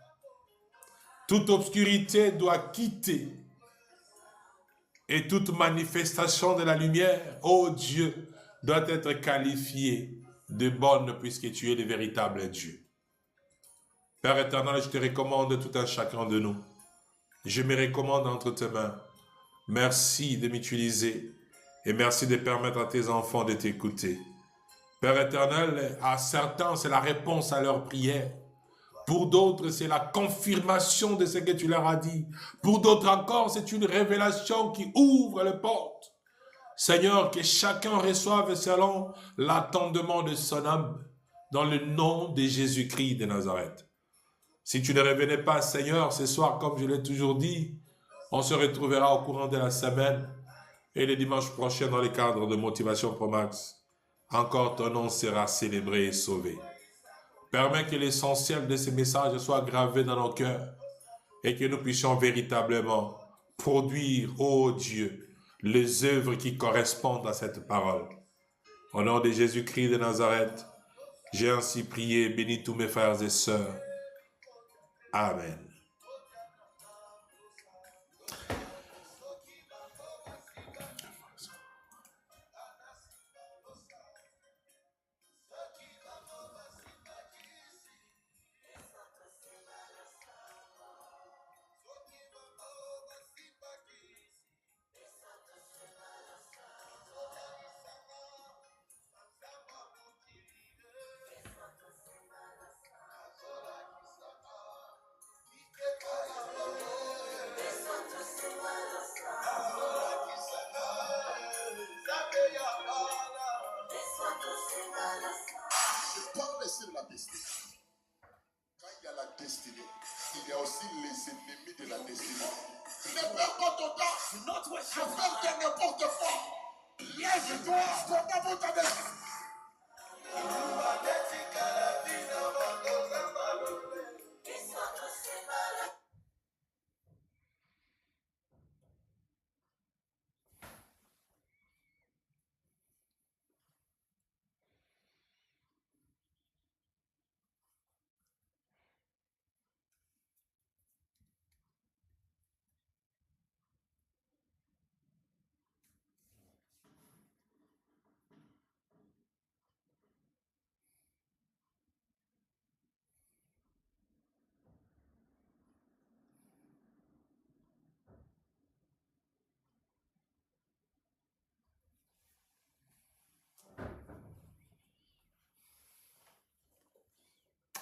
Toute obscurité doit quitter. Et toute manifestation de la lumière, ô Dieu, doit être qualifiée de bonne puisque tu es le véritable Dieu. Père éternel, je te recommande tout un chacun de nous. Je me recommande entre tes mains. Merci de m'utiliser et merci de permettre à tes enfants de t'écouter. Père éternel, à certains, c'est la réponse à leur prière. Pour d'autres, c'est la confirmation de ce que tu leur as dit. Pour d'autres encore, c'est une révélation qui ouvre les portes. Seigneur, que chacun reçoive selon l'attendement de son âme, dans le nom de Jésus-Christ de Nazareth. Si tu ne revenais pas, Seigneur, ce soir, comme je l'ai toujours dit, on se retrouvera au courant de la semaine et le dimanche prochain dans le cadre de Motivation Pro Max. Encore ton nom sera célébré et sauvé. Permets que l'essentiel de ces messages soit gravé dans nos cœurs et que nous puissions véritablement produire, ô Dieu, les œuvres qui correspondent à cette parole. Au nom de Jésus-Christ de Nazareth, j'ai ainsi prié, bénis tous mes frères et sœurs. Amen.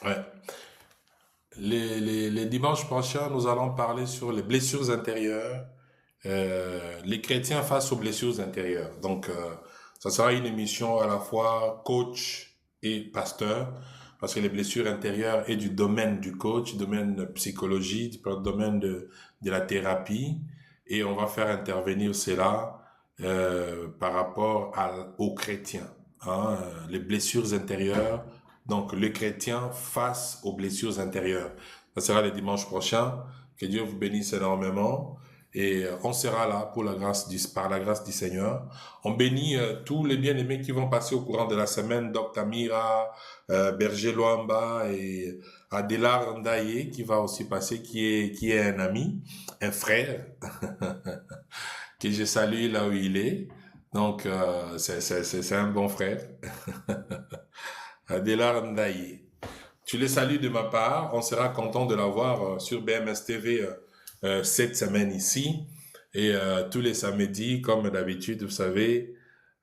Ouais. Les dimanches prochains, nous allons parler sur les blessures intérieures, les chrétiens face aux blessures intérieures. Donc, ça sera une émission à la fois coach et pasteur, parce que les blessures intérieures est du domaine du coach, du domaine psychologie, du domaine de la thérapie, et on va faire intervenir cela par rapport aux chrétiens, hein, les blessures intérieures. Donc, le chrétien face aux blessures intérieures. Ça sera le dimanche prochain. Que Dieu vous bénisse énormément. Et on sera là pour par la grâce du Seigneur. On bénit tous les bien-aimés qui vont passer au courant de la semaine. Dr Mira, Berger Loamba et Adela Ndaye qui va aussi passer, qui est un ami, un frère, que je salue là où il est. Donc, c'est un bon frère. Adela Ndaye. Tu les salues de ma part. On sera content de l'avoir sur BMS TV cette semaine ici. Et tous les samedis, comme d'habitude, vous savez,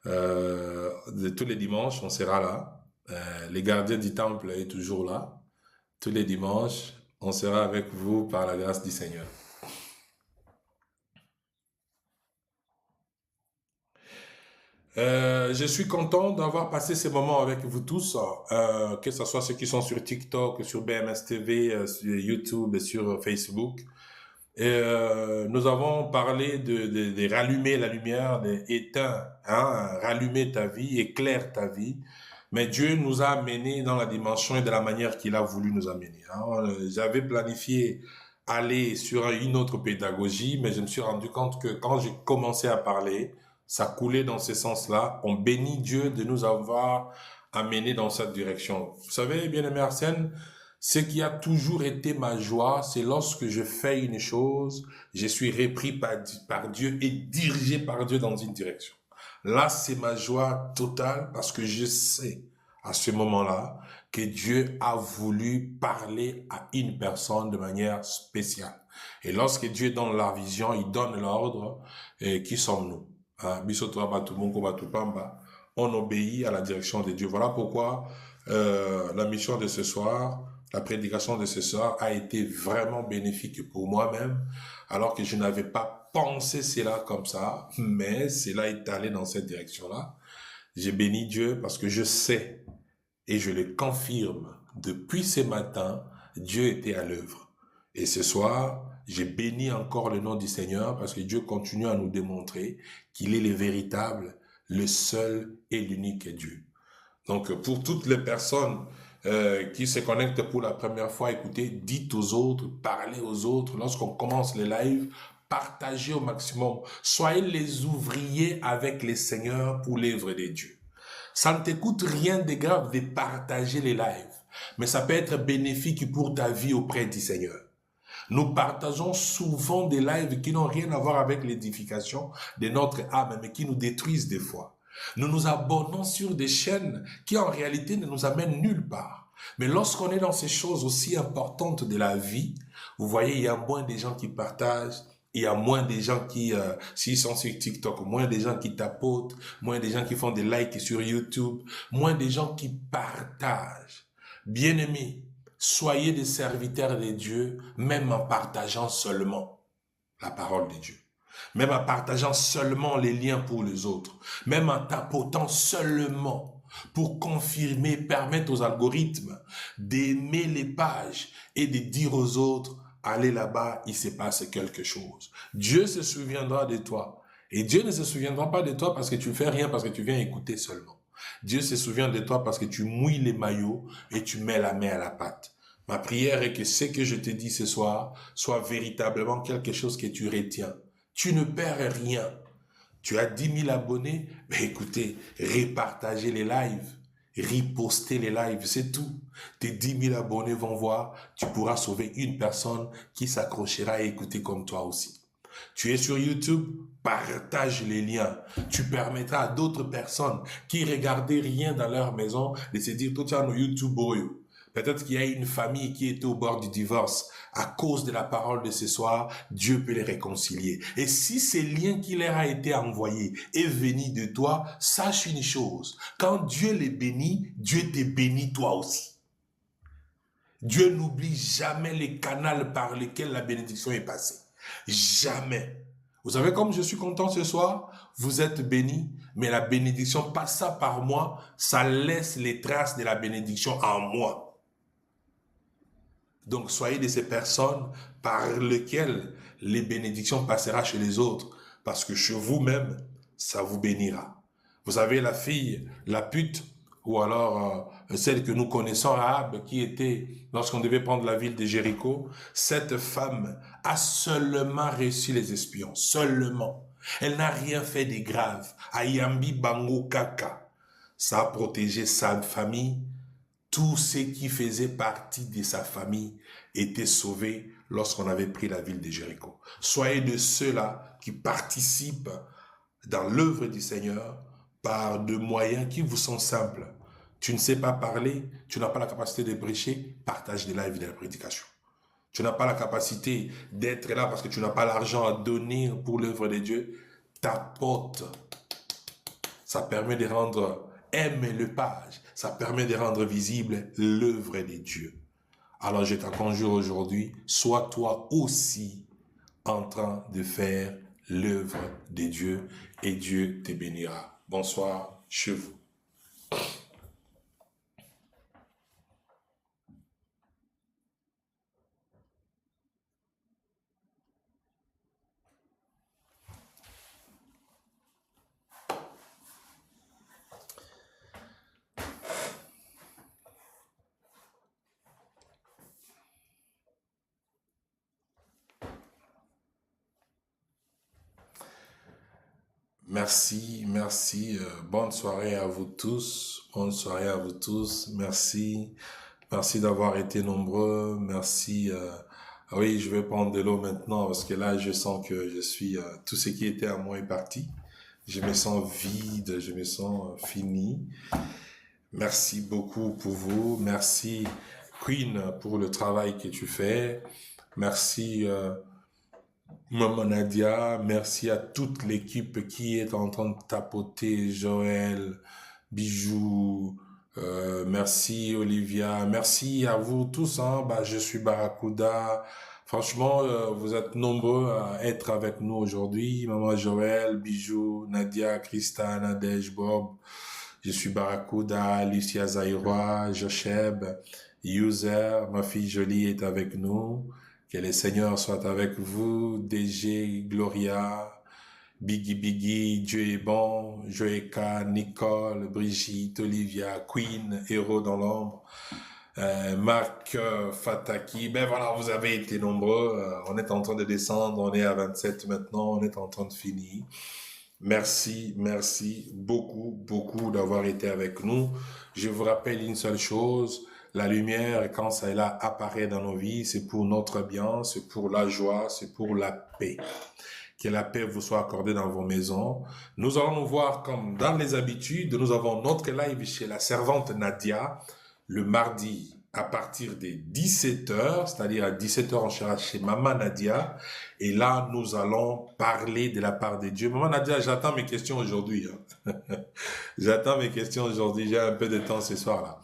tous les dimanches, on sera là. Les gardiens du temple est toujours là. Tous les dimanches, on sera avec vous par la grâce du Seigneur. Je suis content d'avoir passé ces moments avec vous tous, que ce soit ceux qui sont sur TikTok, sur BMS TV, sur YouTube et sur Facebook. Et nous avons parlé de rallumer la lumière, d'éteindre, rallumer ta vie, éclaire ta vie. Mais Dieu nous a amenés dans la dimension et de la manière qu'il a voulu nous amener. J'avais planifié aller sur une autre pédagogie, mais je me suis rendu compte que quand j'ai commencé à parler, ça coulait dans ce sens-là. On bénit Dieu de nous avoir amenés dans cette direction. Vous savez, bien-aimé Arsène, ce qui a toujours été ma joie, c'est lorsque je fais une chose, je suis repris par Dieu et dirigé par Dieu dans une direction. Là, c'est ma joie totale parce que je sais à ce moment-là que Dieu a voulu parler à une personne de manière spéciale. Et lorsque Dieu donne la vision, il donne l'ordre. Et qui sommes-nous? On obéit à la direction de Dieu. Voilà pourquoi la mission de ce soir, la prédication de ce soir a été vraiment bénéfique pour moi-même, alors que je n'avais pas pensé cela comme ça, mais cela est allé dans cette direction-là. J'ai béni Dieu parce que je sais et je le confirme, depuis ce matin, Dieu était à l'œuvre. Et ce soir, j'ai béni encore le nom du Seigneur parce que Dieu continue à nous démontrer qu'il est le véritable, le seul et l'unique Dieu. Donc, pour toutes les personnes qui se connectent pour la première fois, écoutez, dites aux autres, parlez aux autres. Lorsqu'on commence les lives, partagez au maximum. Soyez les ouvriers avec les seigneurs pour l'œuvre de Dieu. Ça ne te coûte rien de grave de partager les lives, mais ça peut être bénéfique pour ta vie auprès du Seigneur. Nous partageons souvent des lives qui n'ont rien à voir avec l'édification de notre âme, mais qui nous détruisent des fois. Nous nous abonnons sur des chaînes qui en réalité ne nous amènent nulle part. Mais lorsqu'on est dans ces choses aussi importantes de la vie, vous voyez, il y a moins de gens qui partagent, il y a moins de gens qui, s'ils sont sur TikTok, moins de gens qui tapotent, moins de gens qui font des likes sur YouTube, moins de gens qui partagent. Bien-aimés, soyez des serviteurs de Dieu, même en partageant seulement la parole de Dieu. Même en partageant seulement les liens pour les autres. Même en tapotant seulement pour confirmer, permettre aux algorithmes d'aimer les pages et de dire aux autres, allez là-bas, il se passe quelque chose. Dieu se souviendra de toi. Et Dieu ne se souviendra pas de toi parce que tu fais rien, parce que tu viens écouter seulement. Dieu se souvient de toi parce que tu mouilles les maillots et tu mets la main à la pâte. Ma prière est que ce que je te dis ce soir soit véritablement quelque chose que tu retiens. Tu ne perds rien. Tu as 10 000 abonnés, mais écoutez, repartagez les lives, ripostez les lives, c'est tout. Tes 10 000 abonnés vont voir, tu pourras sauver une personne qui s'accrochera à écouter comme toi aussi. Tu es sur YouTube, partage les liens. Tu permettras à d'autres personnes qui regardaient rien dans leur maison de se dire, toi tu as nos YouTube boyo. Peut-être qu'il y a une famille qui était au bord du divorce. À cause de la parole de ce soir, Dieu peut les réconcilier. Et si ce lien qui leur a été envoyé est venu de toi, sache une chose. Quand Dieu les bénit, Dieu te bénit toi aussi. Dieu n'oublie jamais les canaux par lesquels la bénédiction est passée. Jamais. Vous savez, comme je suis content ce soir, vous êtes bénis, mais la bénédiction passa par moi, ça laisse les traces de la bénédiction en moi. Donc, soyez de ces personnes par lesquelles les bénédictions passeront chez les autres, parce que chez vous-même, ça vous bénira. Vous savez, la fille, la pute, ou alors celle que nous connaissons, Rahab, qui était, lorsqu'on devait prendre la ville de Jéricho, cette femme a seulement reçu les espions, seulement. Elle n'a rien fait de grave. Ayambi Bango Kaka. Ça a protégé sa famille. Tous ceux qui faisaient partie de sa famille étaient sauvés lorsqu'on avait pris la ville de Jéricho. Soyez de ceux-là qui participent dans l'œuvre du Seigneur par de moyens qui vous sont simples. Tu ne sais pas parler, tu n'as pas la capacité de prêcher, partage des lives et de la prédication. Tu n'as pas la capacité d'être là parce que tu n'as pas l'argent à donner pour l'œuvre de Dieu, t'apporte. Ça permet de rendre, aime le page, ça permet de rendre visible l'œuvre de Dieu. Alors je te conjure aujourd'hui, sois toi aussi en train de faire l'œuvre de Dieu et Dieu te bénira. Bonsoir chez vous. Merci, merci. Bonne soirée à vous tous. Bonne soirée à vous tous. Merci. Merci d'avoir été nombreux. Merci. Oui, je vais prendre de l'eau maintenant parce que là, je sens que je suis... tout ce qui était à moi est parti. Je me sens vide, je me sens fini. Merci beaucoup pour vous. Merci, Queen, pour le travail que tu fais. Merci... Maman Nadia, merci à toute l'équipe qui est en train de tapoter, Joël, Bijou, merci Olivia, merci à vous tous, hein. Je suis Barracuda, franchement, vous êtes nombreux à être avec nous aujourd'hui, Maman Joël, Bijou, Nadia, Christa, Nadège, Bob, je suis Barracuda, Lucia Zaïroa, Jocheb, User, ma fille jolie est avec nous. Que le Seigneur soit avec vous, DG, Gloria, Biggie, Dieu est bon, Joëka, Nicole, Brigitte, Olivia, Queen, Héros dans l'ombre, Marc, Fataki. Ben voilà, vous avez été nombreux. On est en train de descendre, on est à 27 maintenant, on est en train de finir. Merci, merci beaucoup d'avoir été avec nous. Je vous rappelle une seule chose. La lumière, quand ça là apparaît dans nos vies, c'est pour notre bien, c'est pour la joie, c'est pour la paix. Que la paix vous soit accordée dans vos maisons. Nous allons nous voir comme dans les habitudes. Nous avons notre live chez la servante Nadia le mardi à partir des 17h, c'est-à-dire à 17h on sera chez Maman Nadia. Et là, nous allons parler de la part de Dieu. Maman Nadia, j'attends mes questions aujourd'hui. J'attends mes questions aujourd'hui. J'ai un peu de temps ce soir-là.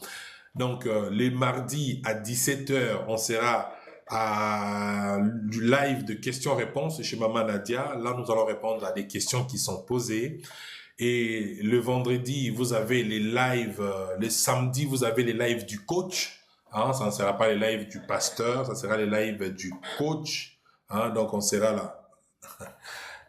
Donc, les mardis à 17h, on sera à du live de questions-réponses chez Maman Nadia. Là, nous allons répondre à des questions qui sont posées. Et le vendredi, vous avez les lives. Le samedi, vous avez les lives du coach. Hein, ça ne sera pas les lives du pasteur, ça sera les lives du coach. Hein, donc, on sera là.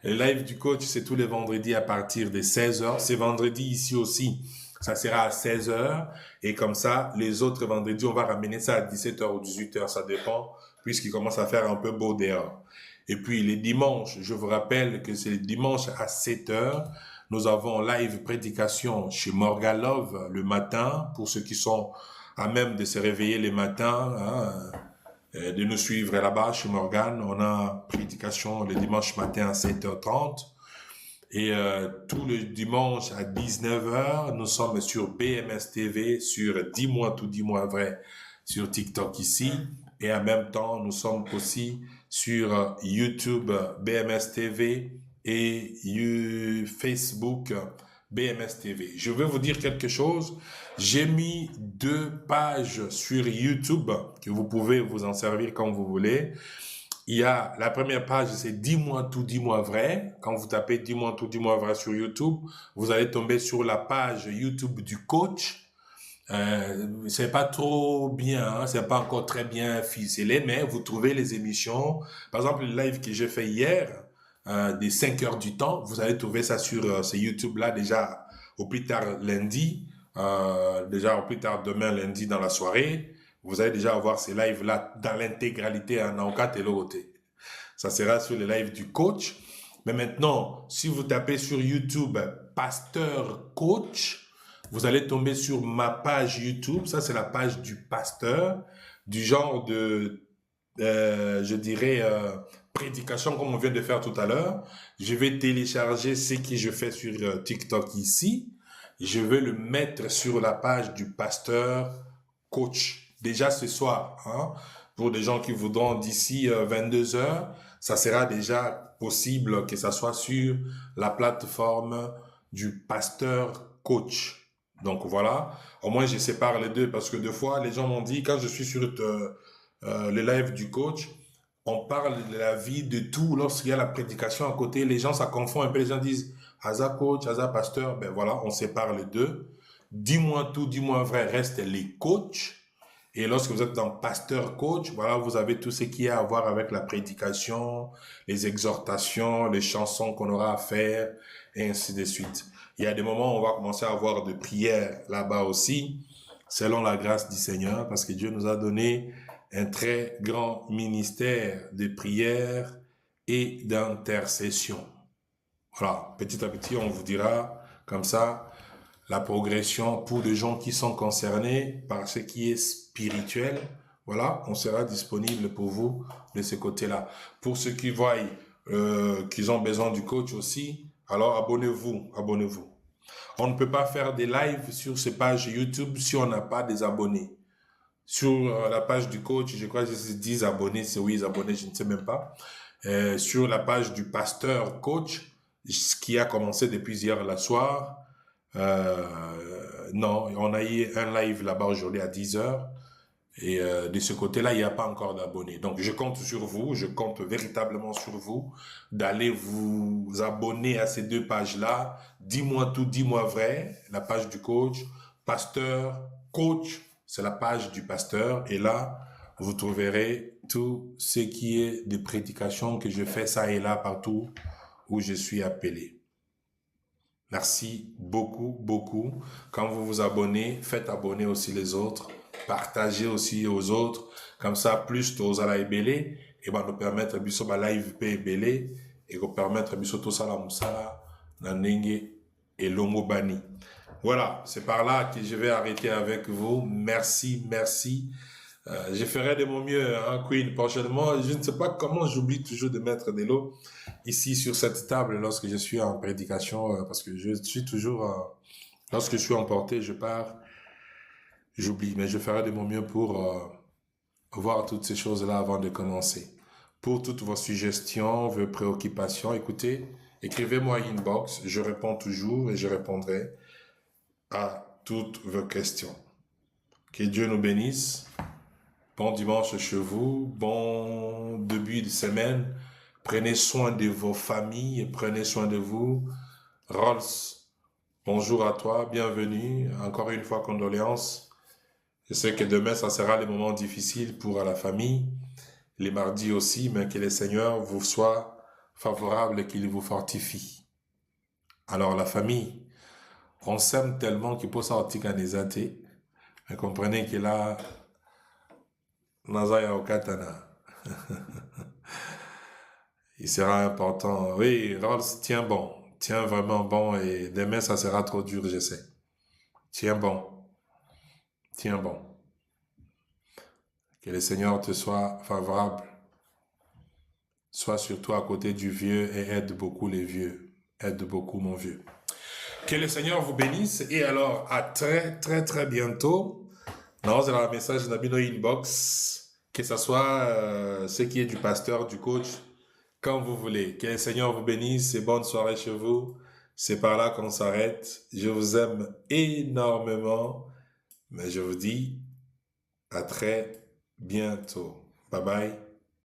Les lives du coach, c'est tous les vendredis à partir de 16h. C'est vendredi ici aussi. Ça sera à 16h. Et comme ça, les autres vendredis, on va ramener ça à 17h ou 18h. Ça dépend, puisqu'il commence à faire un peu beau dehors. Et puis, les dimanches, je vous rappelle que c'est les dimanches à 7h. Nous avons live prédication chez Morgalove le matin. Pour ceux qui sont à même de se réveiller le matin, hein, de nous suivre là-bas chez Morgan. On a prédication le dimanche matin à 7h30. Et tout le dimanche à 19h, nous sommes sur BMS TV, sur Dis-moi tout, dis-moi vrai, sur TikTok ici. Et en même temps, nous sommes aussi sur YouTube BMS TV et Facebook BMS TV. Je vais vous dire quelque chose. J'ai mis 2 pages sur YouTube que vous pouvez vous en servir comme vous voulez. Il y a la première page, c'est Dis-moi tout, dis-moi vrai. Quand vous tapez Dis-moi tout, dis-moi vrai sur YouTube, vous allez tomber sur la page YouTube du coach. C'est pas trop bien, hein, c'est pas encore très bien ficelé, mais vous trouvez les émissions. Par exemple, le live que j'ai fait hier, des 5 heures du temps, vous allez trouver ça sur ce YouTube-là déjà au plus tard lundi. déjà au plus tard demain, lundi, dans la soirée, vous allez déjà avoir ces lives-là dans l'intégralité en Naoka Telote. Ça sera sur les lives du coach. Mais maintenant, si vous tapez sur YouTube « Pasteur Coach », vous allez tomber sur ma page YouTube. Ça, c'est la page du pasteur, du genre de, je dirais, prédication comme on vient de faire tout à l'heure. Je vais télécharger ce que je fais sur TikTok ici. Je vais le mettre sur la page du pasteur coach. Déjà ce soir, hein, pour des gens qui voudront d'ici 22 heures, ça sera déjà possible que ça soit sur la plateforme du pasteur coach. Donc voilà, au moins je sépare les deux parce que des fois les gens m'ont dit quand je suis sur le live du coach, on parle de la vie, de tout. Lorsqu'il y a la prédication à côté, les gens, ça confond un peu. Les gens disent, Haza coach, Haza pasteur. Ben voilà, on sépare les deux. Dis-moi tout, dis-moi vrai, reste les coachs. Et lorsque vous êtes dans pasteur coach, voilà, vous avez tout ce qui a à voir avec la prédication, les exhortations, les chansons qu'on aura à faire, et ainsi de suite. Il y a des moments où on va commencer à avoir de prières là-bas aussi, selon la grâce du Seigneur, parce que Dieu nous a donné un très grand ministère de prière et d'intercession. Voilà, petit à petit, on vous dira comme ça la progression pour les gens qui sont concernés par ce qui est spirituel. Voilà, on sera disponible pour vous de ce côté-là. Pour ceux qui voient qu'ils ont besoin du coach aussi, alors abonnez-vous, abonnez-vous. On ne peut pas faire des lives sur ces pages YouTube si on n'a pas des abonnés. Sur la page du coach, je crois que c'est 10 abonnés, c'est 8 abonnés, je ne sais même pas. Sur la page du pasteur coach, ce qui a commencé depuis hier la soir, non, on a eu un live là-bas aujourd'hui à 10 heures. Et de ce côté-là, il n'y a pas encore d'abonnés. Donc, je compte sur vous, je compte véritablement sur vous d'aller vous abonner à ces deux pages-là. Dis-moi tout, dis-moi vrai. La page du coach, pasteur, coach, c'est la page du pasteur. Et là, vous trouverez tout ce qui est des prédications que je fais ça et là partout où je suis appelé. Merci beaucoup, beaucoup. Quand vous vous abonnez, faites abonner aussi les autres. Partagez aussi aux autres. Comme ça, plus tu à la ébélé, et va nous permettre de live pe ébélé, et nous permettre de tout ça la moussala, nanenge et l'omobani. Voilà, c'est par là que je vais arrêter avec vous. Merci, merci. Je ferai de mon mieux, hein, Queen, prochainement. Je ne sais pas comment j'oublie toujours de mettre de l'eau ici sur cette table lorsque je suis en prédication, parce que je suis toujours, lorsque je suis emporté, je pars, j'oublie, mais je ferai de mon mieux pour voir toutes ces choses-là avant de commencer. Pour toutes vos suggestions, vos préoccupations, écoutez, écrivez-moi inbox, je réponds toujours et je répondrai à toutes vos questions. Que Dieu nous bénisse. Bon dimanche chez vous, bon début de semaine. Prenez soin de vos familles, prenez soin de vous. Rolls, bonjour à toi, bienvenue. Encore une fois, condoléances. Je sais que demain, ça sera les moments difficiles pour la famille, les mardis aussi, mais que le Seigneur vous soit favorable et qu'il vous fortifie. Alors la famille, on s'aime tellement qu'il peut sortir à des athées, mais comprenez que là, Nazaya Okatana. Il sera important. Oui, Rolls, tiens bon. Tiens vraiment bon et demain, ça sera trop dur, je sais. Tiens bon. Tiens bon. Que le Seigneur te soit favorable. Sois surtout à côté du vieux et aide beaucoup les vieux. Aide beaucoup mon vieux. Que le Seigneur vous bénisse et alors à très très très bientôt. Non, c'est un message d'Abino Inbox. Que ce soit ce qui est du pasteur, du coach, quand vous voulez. Que le Seigneur vous bénisse et bonne soirée chez vous. C'est par là qu'on s'arrête. Je vous aime énormément. Mais je vous dis à très bientôt. Bye bye.